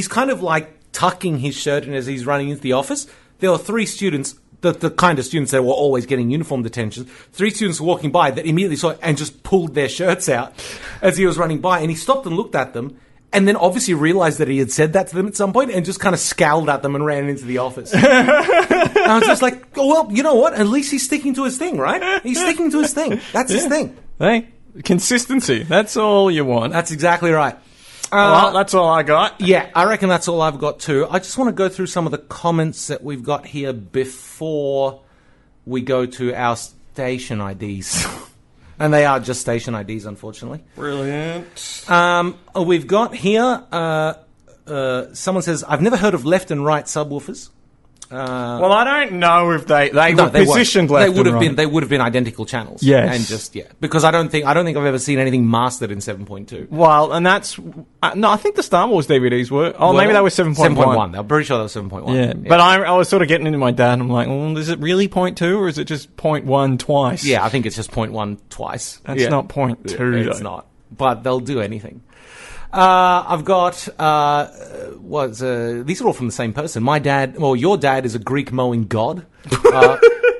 kind of tucking his shirt in as he's running into the office. There were 3 students, the kind of students that were always getting uniform detention, 3 students walking by that immediately saw it and just pulled their shirts out as he was running by. And he stopped and looked at them and then obviously realized that he had said that to them at some point and just kind of scowled at them and ran into the office. And I was just like, oh, well, you know what? At least he's sticking to his thing, right? He's sticking to his thing. That's his thing. Hey, consistency. That's all you want. That's exactly right. Well, that's all I got. Yeah, I reckon that's all I've got too. I just want to go through some of the comments that we've got here before we go to our station IDs. And they are just station IDs, unfortunately. Brilliant. We've got here, someone says, I've never heard of left and right subwoofers. Well, I don't know if they were positioned left and right. They would have been identical channels. Yes. And just, because I don't think I've ever seen anything mastered in 7.2. Well, and that's, no, I think the Star Wars DVDs were, maybe they were 7.1. 7.1. I'm pretty sure that was 7.1. Yeah. But I was sort of getting into my dad and I'm like, well, is it really 0.2 or is it just 0.1 twice? Yeah, I think it's just 0.1 twice. That's not 0.2. It's not. But they'll do anything. I've got, these are all from the same person. Your dad is a Greek mowing god.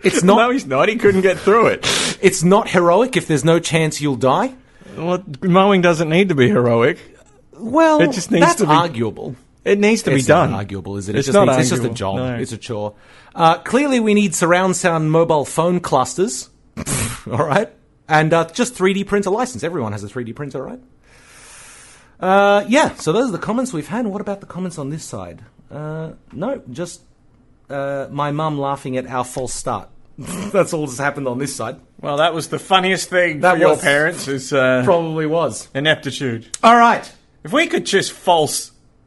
It's not. No, he's not. He couldn't get through it. It's not heroic if there's no chance you'll die. Well, mowing doesn't need to be heroic. Well, it just needs to be arguable. It needs to be done. It's not arguable, is it? It's just a job. No. It's a chore. Clearly we need surround sound mobile phone clusters. All right. And, just 3D printer license. Everyone has a 3D printer, right? So those are the comments we've had. What about the comments on this side? No, just my mum laughing at our false start. That's all that's happened on this side. Well, that was the funniest thing for your parents. Probably was. Ineptitude. All right. If we could just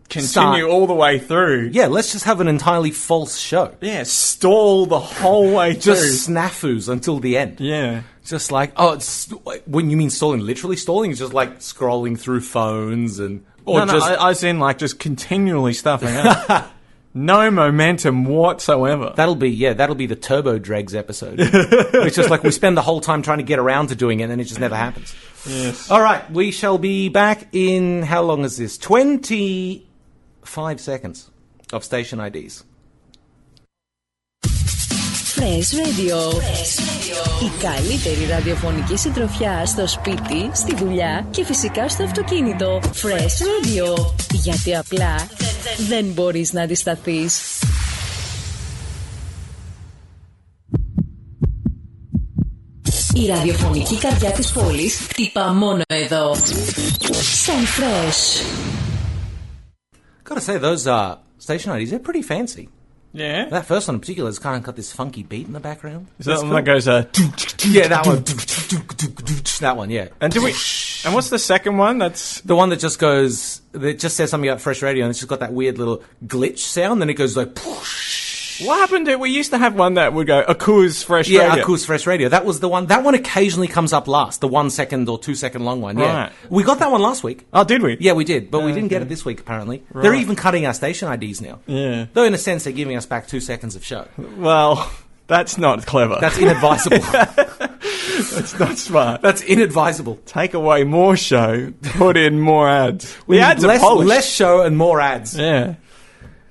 continue all the way through. Yeah, let's just have an entirely false show. Yeah, stall the whole way through. Just snafus until the end. Yeah. Just when you mean stalling, literally stalling, it's just scrolling through phones and... I was in just continually stuffing up. No momentum whatsoever. That'll be the Turbo Dregs episode. It's just we spend the whole time trying to get around to doing it and then it just never happens. Yes. All right, we shall be back in, how long is this? 25 seconds of station IDs. Fresh Radio. Η καλύτερη ραδιοφωνική συντροφιά στο σπίτι, στη δουλειά και φυσικά στο αυτοκίνητο. Fresh Radio. Γιατί απλά δεν μπορείς να αντισταθείς. Η ραδιοφωνική καρδιά της πόλης χτυπά μόνο εδώ. Σαν Fresh. Gotta say, those station IDs, they're pretty fancy. Yeah. That first one in particular has kind of got this funky beat in the background. Is that one that goes, Yeah, that one. That one, yeah. And what's the second one? That's the one that just goes, that just says something about Fresh Radio, and it's just got that weird little glitch sound, then it goes like, what happened to, we used to have one that would go, Aku's Fresh Radio. Yeah, Aku's Fresh Radio. That was the one. That one occasionally comes up last, the 1 second or 2 second long one. Yeah. Right. We got that one last week. Oh, did we? Yeah, we did, but we didn't get it this week, apparently. Right. They're even cutting our station IDs now. Yeah. Though, in a sense, they're giving us back 2 seconds of show. Well, that's not clever. That's inadvisable. That's not smart. That's inadvisable. Take away more show, put in more ads. We The need ads are polished. less show and more ads. Yeah.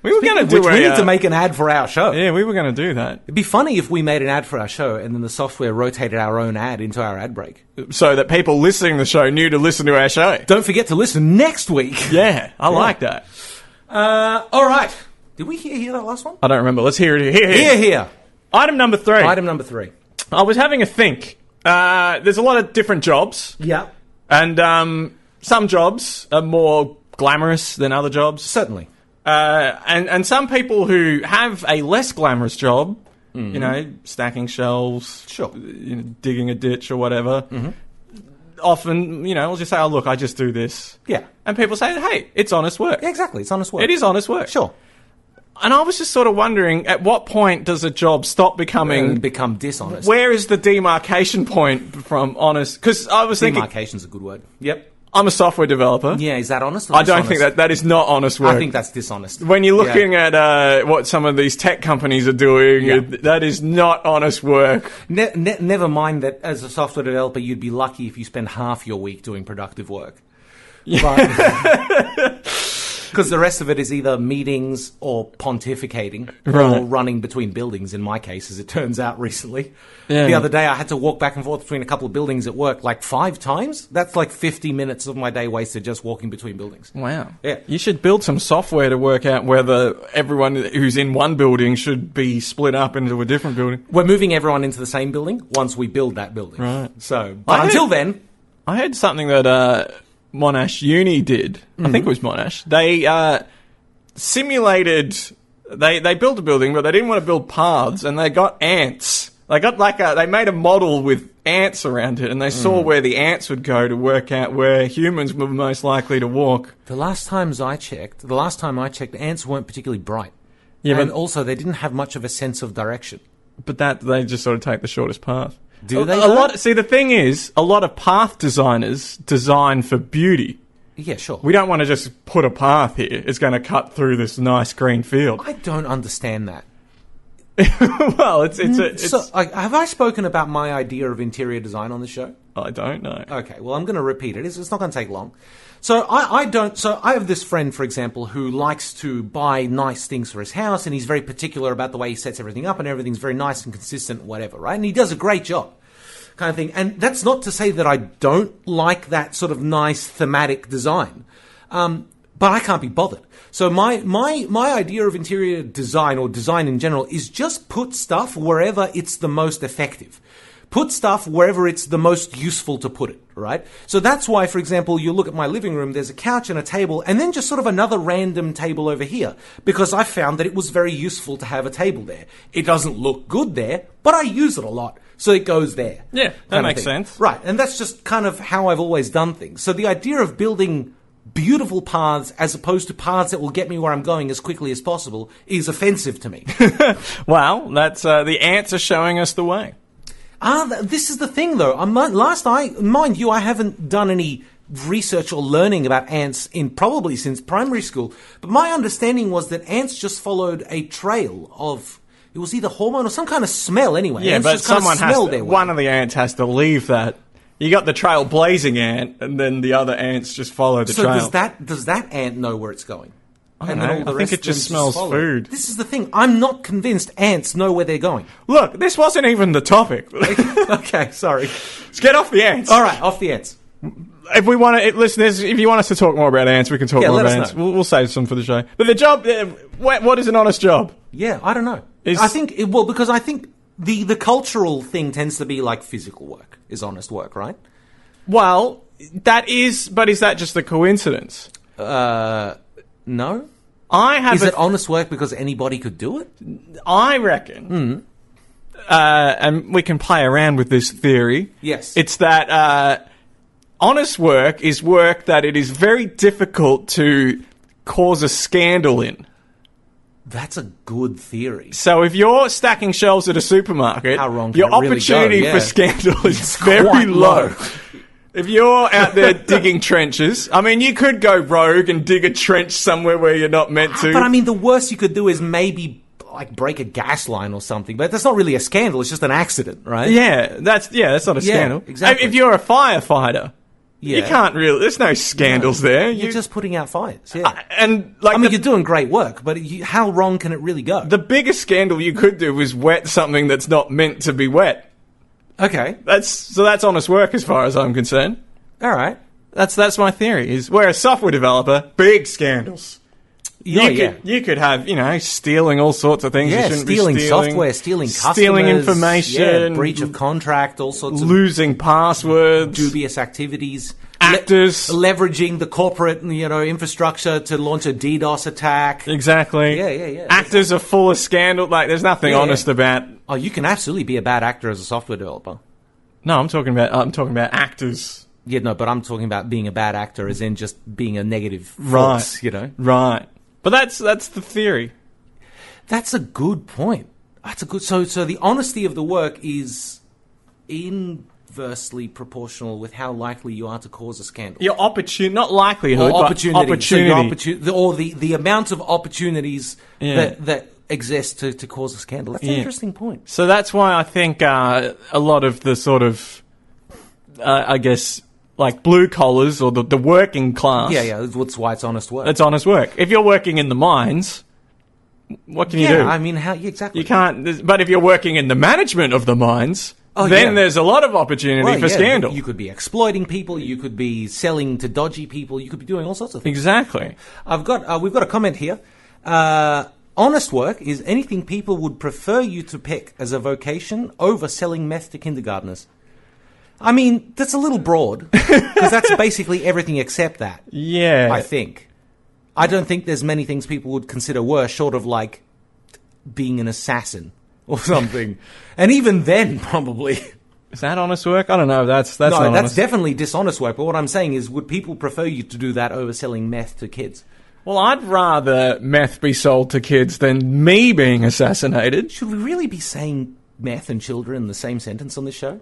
We were going to do we need to make an ad for our show. Yeah, we were going to do that. It'd be funny if we made an ad for our show and then the software rotated our own ad into our ad break. So that people listening to the show knew to listen to our show. Don't forget to listen next week. Yeah, I like that. All right. Did we hear that last one? I don't remember. Let's hear it here. Here. Item number 3. Item number 3. I was having a think. There's a lot of different jobs. Yeah. And some jobs are more glamorous than other jobs. Certainly. And some people who have a less glamorous job, you know, stacking shelves, Sure. you know, digging a ditch or whatever, often, you know, will just say, oh, look, I just do this. Yeah. And people say, hey, it's honest work. Yeah, exactly. It's honest work. It is honest work. Sure. And I was just sort of wondering, at what point does a job stop becoming... And become dishonest. Where is the demarcation point from honest? Because I was thinking... Demarcation's a good word. Yep. I'm a software developer. Yeah, is that honest or I don't dishonest? think that is not honest work. I think that's dishonest. When you're looking at what some of these tech companies are doing, that is not honest work. Never mind that as a software developer, you'd be lucky if you spend half your week doing productive work. Yeah. Because the rest of it is either meetings or pontificating or running between buildings, in my case, as it turns out recently. Yeah. The other day, I had to walk back and forth between a couple of buildings at work like 5 times. That's like 50 minutes of my day wasted just walking between buildings. Wow. Yeah. You should build some software to work out whether everyone who's in one building should be split up into a different building. We're moving everyone into the same building once we build that building. Right. So, but until then... I heard something that... Monash Uni did. I think it was Monash. They simulated. They built a building, but they didn't want to build paths, and they got ants. They got they made a model with ants around it, and they saw where the ants would go to work out where humans were most likely to walk. The last time I checked, ants weren't particularly bright. Yeah, and also they didn't have much of a sense of direction. But they just sort of take the shortest path. Do they? See, the thing is, a lot of path designers design for beauty. Yeah, sure. We don't want to just put a path here. It's going to cut through this nice green field. I don't understand that. Well, it's have I spoken about my idea of interior design on the show? I don't know. Okay, well, I'm going to repeat it. It's not going to take long. So I have this friend, for example, who likes to buy nice things for his house, and he's very particular about the way he sets everything up, and everything's very nice and consistent, whatever, right? And he does a great job, kind of thing. And that's not to say that I don't like that sort of nice thematic design, but I can't be bothered. So my idea of interior design, or design in general, is just put stuff wherever it's the most effective. Put stuff wherever it's the most useful to put it, right? So that's why, for example, you look at my living room, there's a couch and a table, and then just sort of another random table over here, because I found that it was very useful to have a table there. It doesn't look good there, but I use it a lot, so it goes there. Yeah, that makes sense. Right, and that's just kind of how I've always done things. So the idea of building beautiful paths as opposed to paths that will get me where I'm going as quickly as possible is offensive to me. Well, that's the ants are showing us the way. This is the thing, though. Mind you, I haven't done any research or learning about ants probably since primary school. But my understanding was that ants just followed a trail of, it was either hormone or some kind of smell anyway. Yeah, ants but just kind of one of the ants has to leave that. You got the trailblazing ant, and then the other ants just follow the trail. So does that ant know where it's going? I don't know. I think it just smells food. This is the thing. I'm not convinced ants know where they're going. Look, this wasn't even the topic. Okay, sorry. Let's get off the ants. All right, off the ants. If we want to, listeners, if you want us to talk more about ants, we can talk more about ants. We'll save some for the show. But the job, what is an honest job? Yeah, I don't know. I think the cultural thing tends to be like physical work is honest work, right? Well, that is, but is that just a coincidence? No. Is it honest work because anybody could do it? I reckon, and we can play around with this theory. Yes. It's that honest work is work that it is very difficult to cause a scandal in. That's a good theory. So if you're stacking shelves at a supermarket, How wrong can your it really opportunity go? Yeah. for scandal is It's very quite low. low. If you're out there digging trenches, I mean, you could go rogue and dig a trench somewhere where you're not meant to. But I mean, the worst you could do is maybe like break a gas line or something. But that's not really a scandal. It's just an accident, right? Yeah, that's not a scandal. exactly. If you're a firefighter, you Yeah. can't really. There's no scandals there. You're just putting out fires. Yeah. And like I mean, you're doing great work, but how wrong can it really go? the biggest scandal you could do is wet something that's not meant to be wet. Okay. That's honest work as far as I'm concerned. All right. That's my theory. Is where a software developer, big scandals. Yeah, You could have, stealing all sorts of things. You Yeah, shouldn't be stealing software, stealing customers. stealing information. Yeah, breach of contract, all sorts of losing passwords. dubious activities. Actors. Leveraging the corporate, infrastructure to launch a DDoS attack. Exactly. Yeah. Actors are full of scandal. Like, there's nothing Yeah. honest about. Oh, you can absolutely be a bad actor as a software developer. No, I'm talking about actors. Yeah, no, but I'm talking about being a bad actor as in just being a negative Right. force, Right. But that's the theory. That's a good point. That's a good... So the honesty of the work is inversely proportional with how likely you are to cause a scandal. Your opportunity, not likelihood, Or but opportunity. opportunity. So the amount of opportunities Yeah. that exist to cause a scandal. That's an interesting point. So that's why I think a lot of the sort of, I guess, like blue collars or the working class. Yeah, that's why it's honest work. That's honest work. If you're working in the mines, what can you do? I mean, exactly. You can't. But if you're working in the management of the mines, then yeah. there's a lot of opportunity for scandal. You could be exploiting people. You could be selling to dodgy people. You could be doing all sorts of things. Exactly. We've got a comment here. Honest work is anything people would prefer you to pick as a vocation over selling meth to kindergartners. I mean, that's a little broad, because that's basically everything except that, Yeah. I think. I don't think there's many things people would consider worse, short of, like, being an assassin or something. And even then, probably... Is that honest work? I don't know. That's not that's honest. definitely dishonest work, but what I'm saying is, would people prefer you to do that over selling meth to kids? Well, I'd rather meth be sold to kids than me being assassinated. Should we really be saying meth and children in the same sentence on this show?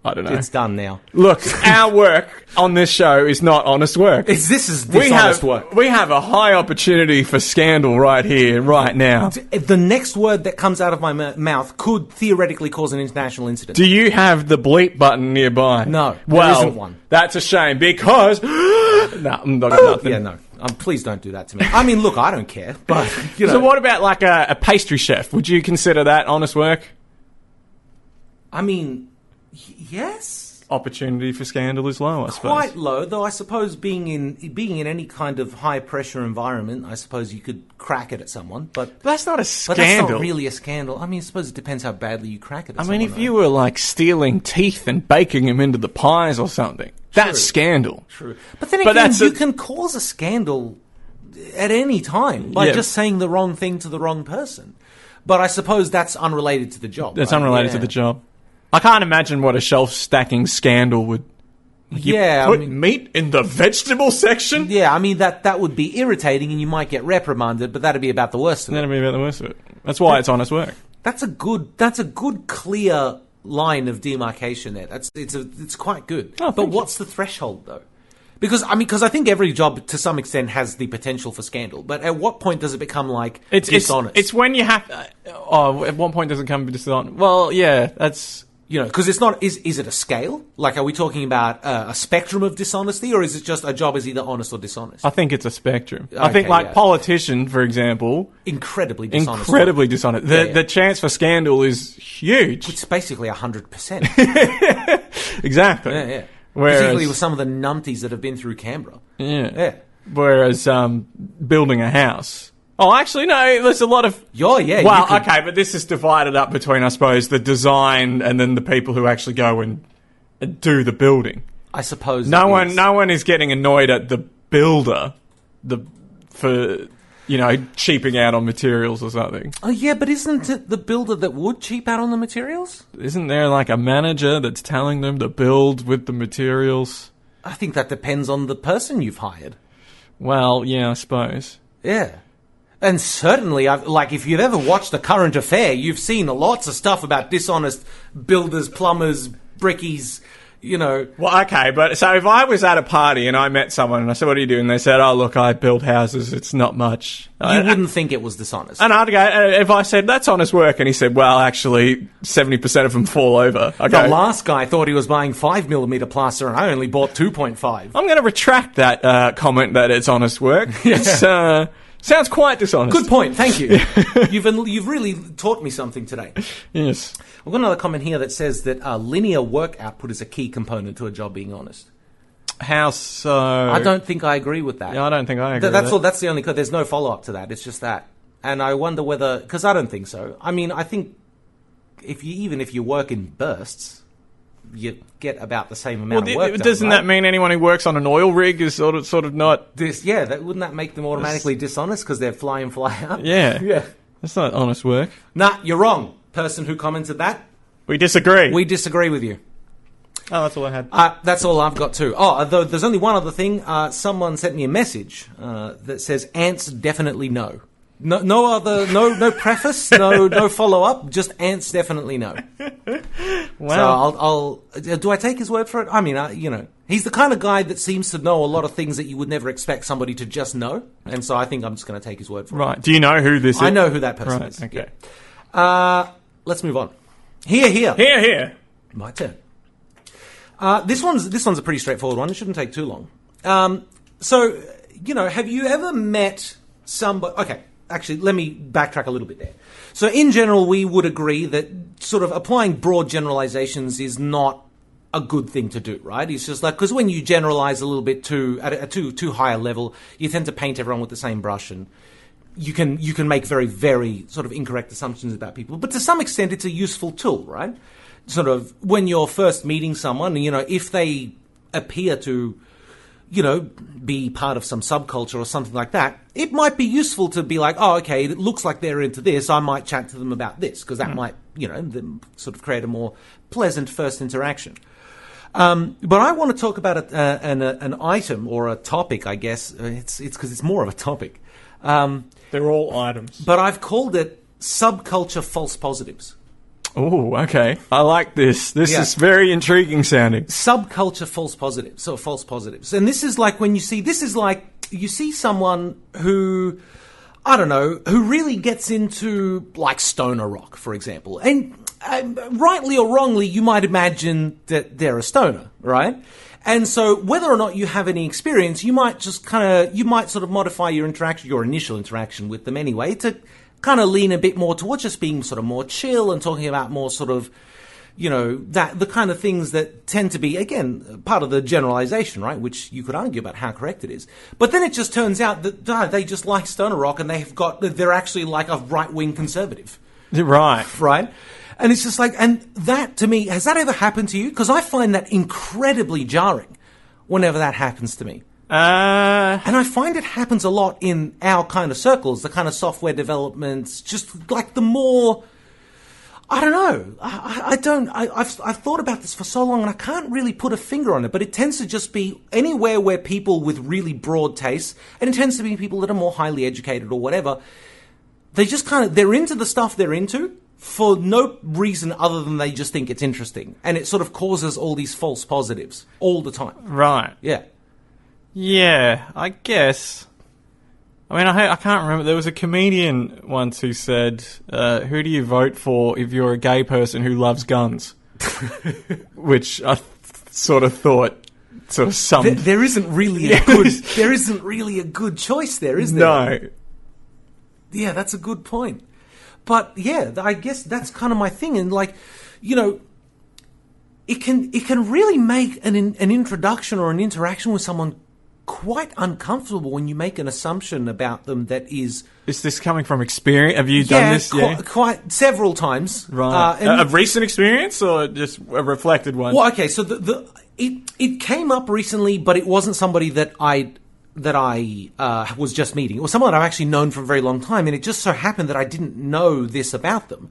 I don't know. It's done now. Look, our work on this show is not honest work. This is dishonest work. We have a high opportunity for scandal right here, right now. The next word that comes out of my mouth could theoretically cause an international incident. Do you have the bleep button nearby? No, there well, isn't one. That's a shame because... no, I'm not nothing. Yeah, no. Please don't do that to me. I mean, look, I don't care, but, So what about like a pastry chef? Would you consider that honest work? I mean, yes. Opportunity for scandal is low, I suppose. Quite low, though I suppose being in any kind of high-pressure environment, I suppose you could crack it at someone, but That's not a that's scandal. not really a scandal. I mean, I suppose it depends how badly you crack it at I someone. mean, if you were like stealing teeth and baking them into the pies or something, that's scandal. True. But then But again, you can cause a scandal at any time by Yeah. just saying the wrong thing to the wrong person. But I suppose that's unrelated to the job. That's right? unrelated to Yeah. the job. I can't imagine what a shelf stacking scandal would. You Yeah, I put mean- meat in the vegetable section. Yeah, I mean, that would be irritating and you might get reprimanded, but that'd be about the worst of it. That'd be about the worst of it. That's why it's honest work. That's a good clear line of demarcation there. It's quite good. Oh, but thank you. what's the threshold though? Because I think every job to some extent has the potential for scandal. But at what point does it become like dishonest? It's when you have. At one point does it come dishonest? Well, yeah, that's. Because it's not. Is it a scale? Like, are we talking about a spectrum of dishonesty, or is it just a job is either honest or dishonest? I think it's a spectrum. I think, Okay, like yeah. politician, for example, Incredibly dishonest. incredibly dishonest. Yeah, yeah. The chance for scandal is huge. It's basically 100%. Exactly. Yeah, yeah. Whereas, Particularly with some of the numpties that have been through Canberra. yeah. Yeah. Whereas building a house. Oh, actually, no. There's a lot of. Yeah, yeah. Well, you could- okay, but this is divided up between, I suppose, the design and then the people who actually go and do the building. I suppose No it is. one is getting annoyed at the builder. cheaping out on materials or something. Oh, yeah, but isn't it the builder that would cheap out on the materials? Isn't there like a manager that's telling them to build with the materials? I think that depends on the person you've hired. Well, yeah, I suppose. Yeah. And certainly, if you've ever watched The Current Affair, you've seen lots of stuff about dishonest builders, plumbers, brickies, Well, okay, but so if I was at a party and I met someone and I said, what do you do? And they said, oh, look, I build houses. It's not much. You wouldn't think it was dishonest. And I'd go, if I said, that's honest work, and he said, well, actually, 70% of them fall over. The last guy thought he was buying 5mm plaster and I only bought 2.5. I'm going to retract that comment that it's honest work. Yeah. Sounds quite dishonest. Good point. Thank you. You've really taught me something today. Yes. I've got another comment here that says that linear work output is a key component to a job being honest. How so? I don't think I agree with that. Yeah, I don't think I agree That's with all. That's the only... There's no follow-up to that. It's just that. And I wonder whether... Because I don't think so. I mean, I think if you work in bursts, you get about the same amount of work done, doesn't that mean anyone who works on an oil rig is sort of not... wouldn't that make them automatically dishonest because they're fly in, fly out? Yeah. Yeah. That's not honest work. Nah, you're wrong. Person who commented that. We disagree. We disagree with you. Oh, that's all I had. That's all I've got too. Oh, though there's only one other thing. Someone sent me a message that says ants definitely no. No preface, no follow up. Just ants definitely no. Wow. So do I take his word for it? I mean, he's the kind of guy that seems to know a lot of things that you would never expect somebody to just know, and so I think I'm just going to take his word for it. Right. Do you know who this is? I know who that person is. Okay. Yeah. Let's move on. Here. My turn. This one's a pretty straightforward one. It shouldn't take too long. So, have you ever met somebody... Okay, actually, let me backtrack a little bit there. So, in general, we would agree that sort of applying broad generalizations is not a good thing to do, right? It's just like... Because when you generalize a little bit at a too high a level, you tend to paint everyone with the same brush, and you can make very, very sort of incorrect assumptions about people. But to some extent, it's a useful tool, right? Sort of when you're first meeting someone, if they appear to, be part of some subculture or something like that, it might be useful to be like, oh, okay, it looks like they're into this. I might chat to them about this because that might, them sort of create a more pleasant first interaction. But I want to talk about an item or a topic, I guess. It's because it's more of a topic. They're all items. But I've called it subculture false positives. Oh, okay. I like this. This is very intriguing sounding. Subculture false positives. So false positives. And this is like when you see someone who, I don't know, who really gets into like stoner rock, for example. And rightly or wrongly, you might imagine that they're a stoner, right? And so whether or not you have any experience, you might just you might sort of modify your initial interaction with them anyway, to kind of lean a bit more towards just being sort of more chill and talking about more sort of, that the kind of things that tend to be, again, part of the generalization, right? Which you could argue about how correct it is. But then it just turns out that they just like stoner rock and they're actually like a right-wing conservative. Right. Right? And it's just like, and that to me, has that ever happened to you? Because I find that incredibly jarring whenever that happens to me. And I find it happens a lot in our kind of circles, the kind of software developments, just like the more, I don't know, I've thought about this for so long and I can't really put a finger on it, but it tends to just be anywhere where people with really broad tastes, and it tends to be people that are more highly educated or whatever, they just they're into the stuff they're into for no reason other than they just think it's interesting. And it sort of causes all these false positives all the time. Right. Yeah. Yeah, I guess. I mean, I can't remember. There was a comedian once who said, who do you vote for if you're a gay person who loves guns? Which I sort of thought sort of summed... There isn't really a good choice there, is there? No. Yeah, that's a good point. But yeah, I guess that's kind of my thing. And like, it can really make an introduction or an interaction with someone quite uncomfortable when you make an assumption about them that is... Is this coming from experience? Have you done this? Quite several times. Right. A recent experience or just a reflected one? Well, okay, so it came up recently, but it wasn't somebody that I that I was just meeting, or someone that I've actually known for a very long time, and it just so happened that I didn't know this about them.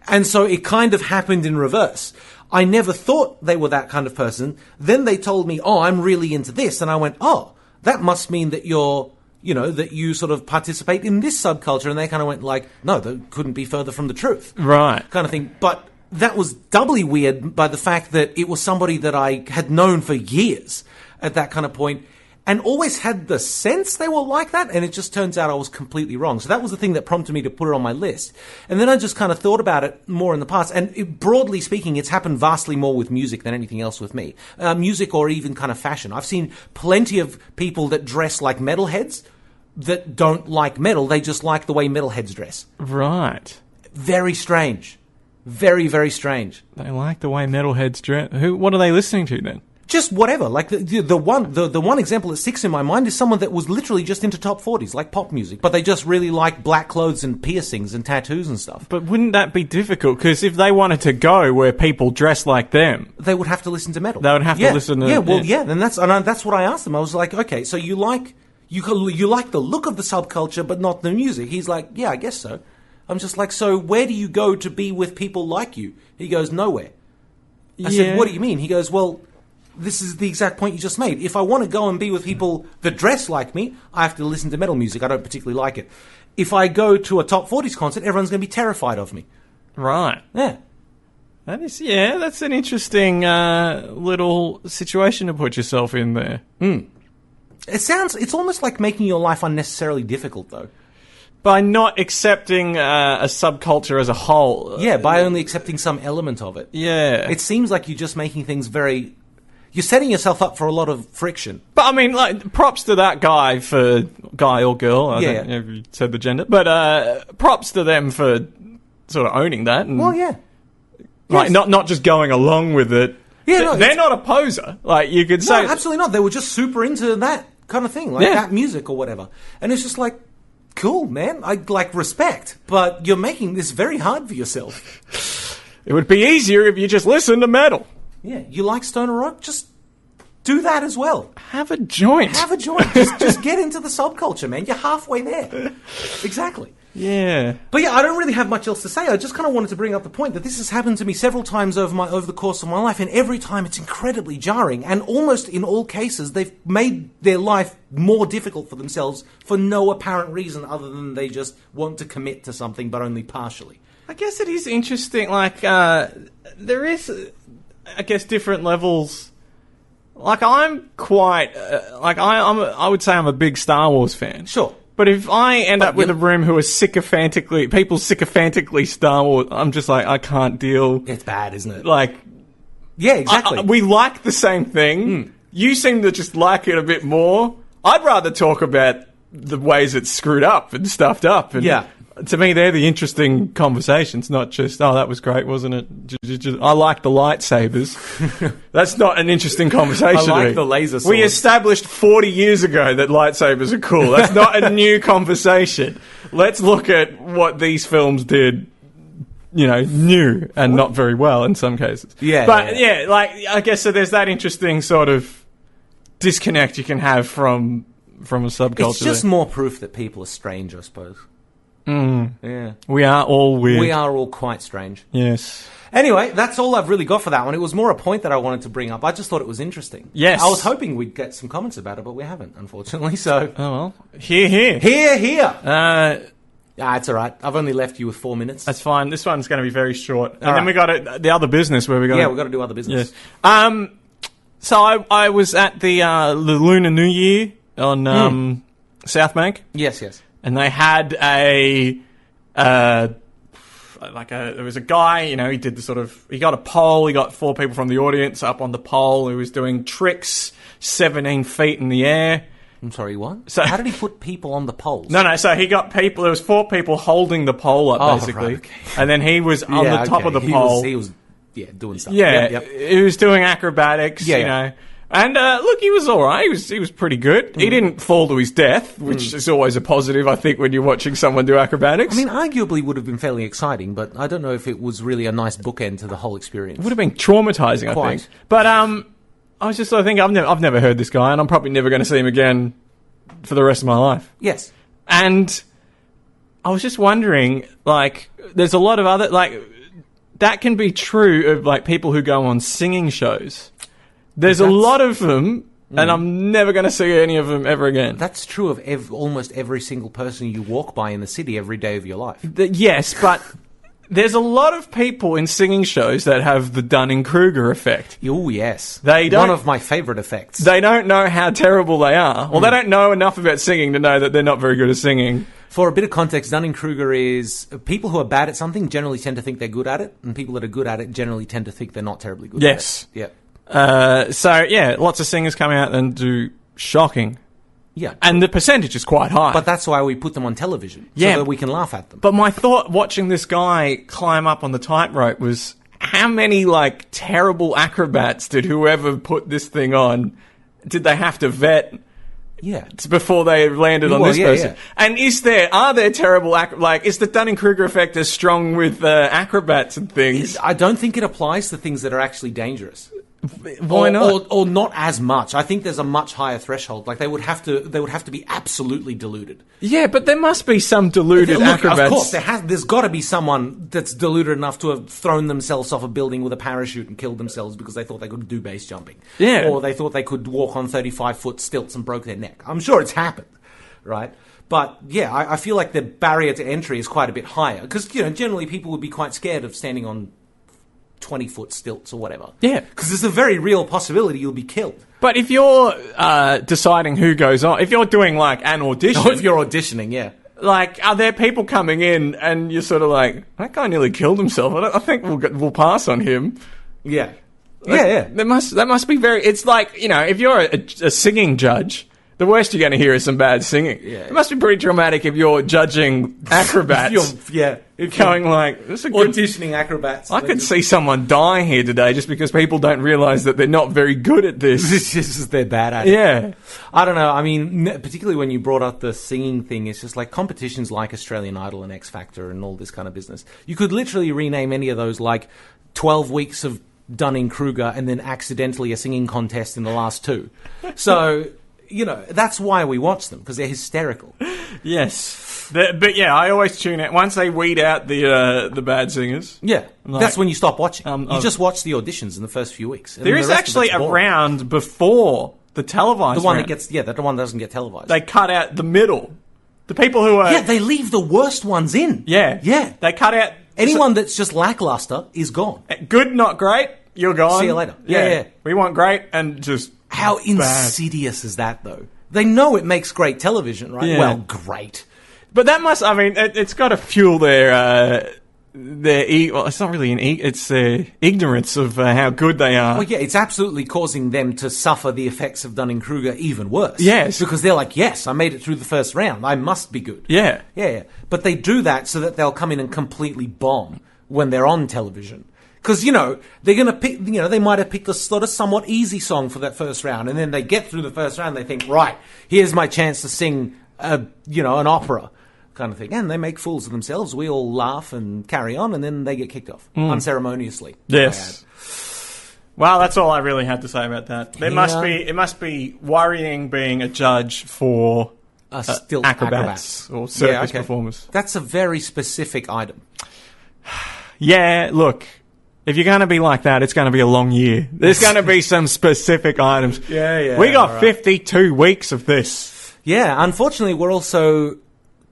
And so it kind of happened in reverse. I never thought they were that kind of person. Then they told me, oh, I'm really into this. And I went, oh, that must mean that that you sort of participate in this subculture. And they kind of went like, no, that couldn't be further from the truth. Right. Kind of thing. But that was doubly weird by the fact that it was somebody that I had known for years at that kind of point, and always had the sense they were like that, and it just turns out I was completely wrong. So that was the thing that prompted me to put it on my list. And then I just kind of thought about it more in the past, and broadly speaking, it's happened vastly more with music than anything else with me. Music or even kind of fashion. I've seen plenty of people that dress like metalheads that don't like metal, they just like the way metalheads dress. Right. Very strange. Very, very strange. They like the way metalheads dress. What are they listening to then? Just whatever. Like the one example that sticks in my mind is someone that was literally just into top 40s, like pop music, but they just really like black clothes and piercings and tattoos and stuff. But wouldn't that be difficult? Because if they wanted to go where people dress like them, they would have to listen to metal. They would have to listen to Then that's what I asked them. I was like, okay, so you like the look of the subculture, but not the music. He's like, yeah, I guess so. I'm just like, so where do you go to be with people like you? He goes, nowhere. I said, what do you mean? He goes, well, this is the exact point you just made. If I want to go and be with people that dress like me, I have to listen to metal music. I don't particularly like it. If I go to a top 40s concert, everyone's going to be terrified of me. Right. Yeah. That's an interesting little situation to put yourself in there. It's almost like making your life unnecessarily difficult, though. By not accepting a subculture as a whole. Yeah, by only accepting some element of it. Yeah. It seems like you're just making things you're setting yourself up for a lot of friction. But I mean, like, props to that guy or girl. I don't know if you said the gender. But props to them for sort of owning that. And, well, yeah. Like, not just going along with it. Yeah, they're not a poser. Like, you could say. No, absolutely not. They were just super into that kind of thing. Like that music or whatever. And it's just like, cool, man. I like respect. But you're making this very hard for yourself. It would be easier if you just listened to metal. Yeah, you like stoner rock? Just do that as well. Have a joint. Just get into the subculture, man. You're halfway there. Exactly. Yeah. But yeah, I don't really have much else to say. I just kind of wanted to bring up the point that this has happened to me several times over the course of my life, and every time it's incredibly jarring. And almost in all cases, they've made their life more difficult for themselves for no apparent reason other than they just want to commit to something, but only partially. I guess it is interesting. Like, there is, I guess, different levels. Like, I'm quite, I would say I'm a big Star Wars fan. Sure. But if I end up with a room who are people sycophantically Star Wars, I'm just like, I can't deal. It's bad, isn't it? Like, yeah, exactly. We like the same thing. You seem to just like it a bit more. I'd rather talk about the ways it's screwed up and stuffed up. And to me, they're the interesting conversations, not just, oh, that was great, wasn't it? I like the lightsabers. That's not an interesting conversation. I like the laser swords. We established 40 years ago that lightsabers are cool. That's not a new conversation. Let's look at what these films did, new and not very well in some cases. Yeah. But like, I guess so there's that interesting sort of disconnect you can have from a subculture. It's just more proof that people are strange, I suppose. Yeah. We are all weird. We are all quite strange. Yes. Anyway, that's all I've really got for that one. It was more a point that I wanted to bring up. I just thought it was interesting. Yes. I was hoping we'd get some comments about it, but we haven't, unfortunately. So. Oh, well. Here. It's all right. I've only left you with 4 minutes. That's fine. This one's going to be very short. And then we got the other business where we got. Yeah, we've got to do other business. Yes. So I was at the Lunar New Year on South Bank. Yes. And they had there was a guy, he did he got a pole, he got 4 people from the audience up on the pole who was doing tricks 17 feet in the air. I'm sorry, what? So how did he put people on the poles? No, so he got people, there was 4 people holding the pole up, basically. Right, okay. And then he was on the top of the pole. He was doing stuff. Yeah, yep. He was doing acrobatics, know. And look, he was all right. He was pretty good. He didn't fall to his death, which is always a positive, I think, when you're watching someone do acrobatics. I mean, arguably would have been fairly exciting, but I don't know if it was really a nice bookend to the whole experience. It would have been traumatizing, I think. But I was just sort of thinking, I've never heard this guy, and I'm probably never going to see him again for the rest of my life. Yes. And I was just wondering, like, there's a lot of other, like, that can be true of, like, people who go on singing shows. There's a lot of them, and I'm never going to see any of them ever again. That's true of almost every single person you walk by in the city every day of your life. Yes, but there's a lot of people in singing shows that have the Dunning-Kruger effect. Oh, yes. They don't, one of my favourite effects. They don't know how terrible they are. Well, they don't know enough about singing to know that they're not very good at singing. For a bit of context, Dunning-Kruger is people who are bad at something generally tend to think they're good at it, and people that are good at it generally tend to think they're not terribly good at it. Yes. Lots of singers come out and do shocking. Yeah. And the percentage is quite high. But that's why we put them on television, so that we can laugh at them. But my thought watching this guy climb up on the tightrope was, how many, like, terrible acrobats did whoever put this thing on, did they have to vet? Yeah. Before they landed on this person. Yeah. And are there terrible, is the Dunning-Kruger effect as strong with acrobats and things? I don't think it applies to things that are actually dangerous. Why not? Or not as much. I think there's a much higher threshold. Like they would have to be absolutely deluded. Yeah, but there must be some deluded acrobats. Of course, there's got to be someone that's deluded enough to have thrown themselves off a building with a parachute and killed themselves because they thought they could do base jumping. Yeah. Or they thought they could walk on 35-foot stilts and broke their neck. I'm sure it's happened, right? But yeah, I feel like the barrier to entry is quite a bit higher because generally people would be quite scared of standing on 20-foot stilts or whatever. Yeah. Because there's a very real possibility you'll be killed. But if you're deciding who goes on, if you're doing, like, an audition... Or if you're auditioning, yeah. Like, are there people coming in and you're sort of like, that guy nearly killed himself. I think we'll pass on him. Yeah. Yeah. That must be very... It's like, if you're a singing judge... The worst you're going to hear is some bad singing. Yeah. It must be pretty traumatic if you're judging acrobats. If you're going like... This is auditioning acrobats. I could see someone die here today just because people don't realise that they're not very good at this. It's just they're bad at it. Yeah. I don't know. I mean, particularly when you brought up the singing thing, it's just like competitions like Australian Idol and X Factor and all this kind of business. You could literally rename any of those like 12 weeks of Dunning-Kruger and then accidentally a singing contest in the last two. So... that's why we watch them, because they're hysterical. Yes. But yeah, I always tune out. Once they weed out the bad singers... Yeah, that's when you stop watching. You just watch the auditions in the first few weeks. There is actually a round before the televised The one round. that one doesn't get televised. They cut out the middle. The people who are... Yeah, they leave the worst ones in. Yeah. Yeah. They cut out... Anyone that's just lackluster is gone. Good, not great, you're gone. See you later. Yeah. We want great and just... How insidious is that, though? They know it makes great television, right? Yeah. Well, great. But that must, it's got to fuel their it's not really it's their ignorance of how good they are. Well, yeah, it's absolutely causing them to suffer the effects of Dunning-Kruger even worse. Yes. Because they're like, yes, I made it through the first round. I must be good. Yeah. Yeah. But they do that so that they'll come in and completely bomb when they're on television. Because, they're going to pick, they might have picked a sort of somewhat easy song for that first round. And then they get through the first round, they think, right, here's my chance to sing, an opera kind of thing. And they make fools of themselves. We all laugh and carry on, and then they get kicked off unceremoniously. Yes. Well, that's all I really had to say about that. It must be worrying being a judge for acrobats or circus performers. That's a very specific item. Yeah, look... If you're going to be like that, it's going to be a long year. There's going to be some specific items. Yeah. We got 52 weeks of this. Yeah, unfortunately, we're also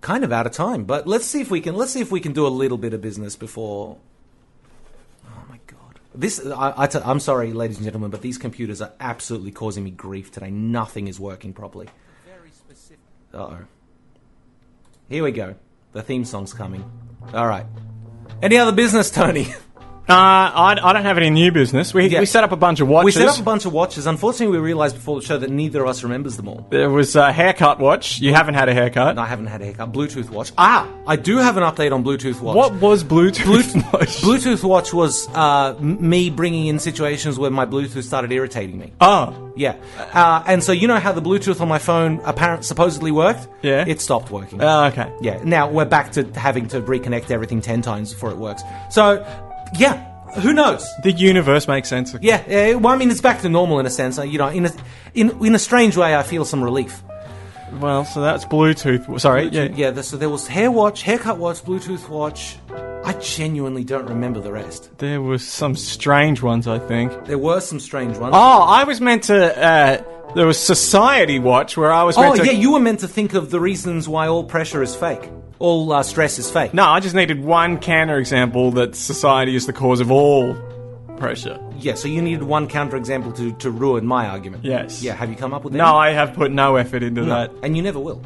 kind of out of time. But let's see if we can do a little bit of business before. Oh my God! I'm sorry, ladies and gentlemen, but these computers are absolutely causing me grief today. Nothing is working properly. Very specific. Uh-oh. Here we go. The theme song's coming. All right. Any other business, Tony? I don't have any new business. We set up a bunch of watches. We set up a bunch of watches. Unfortunately, we realised before the show that neither of us remembers them all. There was a haircut watch. You haven't had a haircut. No, I haven't had a haircut. Bluetooth watch. I do have an update on Bluetooth watch. What was Bluetooth watch? Bluetooth watch was me bringing in situations where my Bluetooth started irritating me. Oh. Yeah. And so you know how the Bluetooth on my phone supposedly worked? Yeah. It stopped working. Oh, okay. Yeah. Now we're back to having to reconnect everything 10 times before it works. So... yeah, who knows? The universe makes sense. Yeah, well, I mean, it's back to normal in a sense. In a strange way, I feel some relief. Well, so that's Bluetooth. Sorry, Yeah, so there was hair watch, haircut watch, Bluetooth watch. I genuinely don't remember the rest. There was some strange ones, I think. There were some strange ones. Oh, I was meant to... there was Society Watch, where I was meant to... Oh, yeah, you were meant to think of the reasons why all pressure is fake. All stress is fake. No, I just needed one counterexample that society is the cause of all pressure. Yeah, so you needed one counterexample to ruin my argument. Yes. Yeah, have you come up with No, I have put no effort into that. And you never will.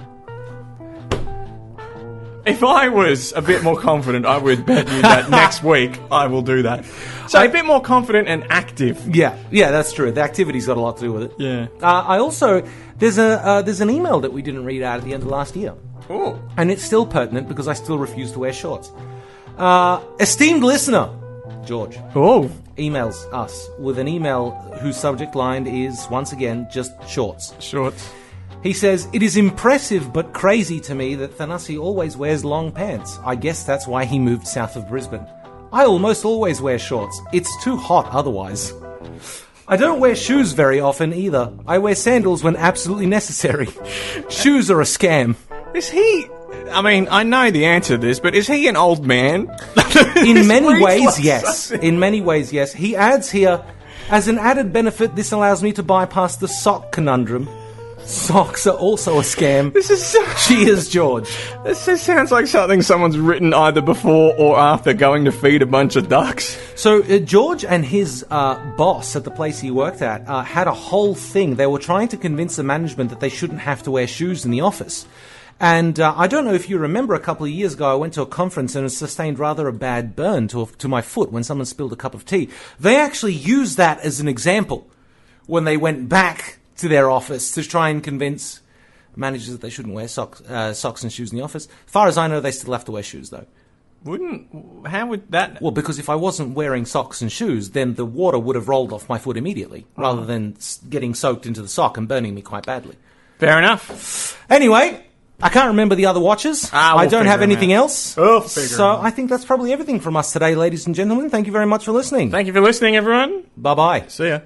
If I was a bit more confident, I would bet you that next week I will do that. So a bit more confident and active. Yeah, that's true. The activity's got a lot to do with it. Yeah. I also... There's an email that we didn't read out at the end of last year. Oh. And it's still pertinent because I still refuse to wear shorts. Esteemed listener, George, emails us with an email whose subject line is, once again, just shorts. Shorts. He says, "It is impressive but crazy to me that Thanasi always wears long pants. I guess that's why he moved south of Brisbane. I almost always wear shorts. It's too hot otherwise. I don't wear shoes very often either. I wear sandals when absolutely necessary. Shoes are a scam." Is he... I mean, I know the answer to this, but is he an old man? In many ways, yes. In many ways, yes. He adds here, "As an added benefit, this allows me to bypass the sock conundrum. Socks are also a scam. This is so... Cheers, George." This just sounds like something someone's written either before or after going to feed a bunch of ducks. So George and his boss at the place he worked at had a whole thing. They were trying to convince the management that they shouldn't have to wear shoes in the office. And I don't know if you remember, a couple of years ago I went to a conference and sustained rather a bad burn to my foot when someone spilled a cup of tea. They actually used that as an example when they went back to their office to try and convince managers that they shouldn't wear socks and shoes in the office. As far as I know, they still have to wear shoes, though. How would that... Well, because if I wasn't wearing socks and shoes, then the water would have rolled off my foot immediately, rather than getting soaked into the sock and burning me quite badly. Fair enough. Anyway, I can't remember the other watches. I don't have anything else. So I think that's probably everything from us today, ladies and gentlemen. Thank you very much for listening. Thank you for listening, everyone. Bye-bye. See ya.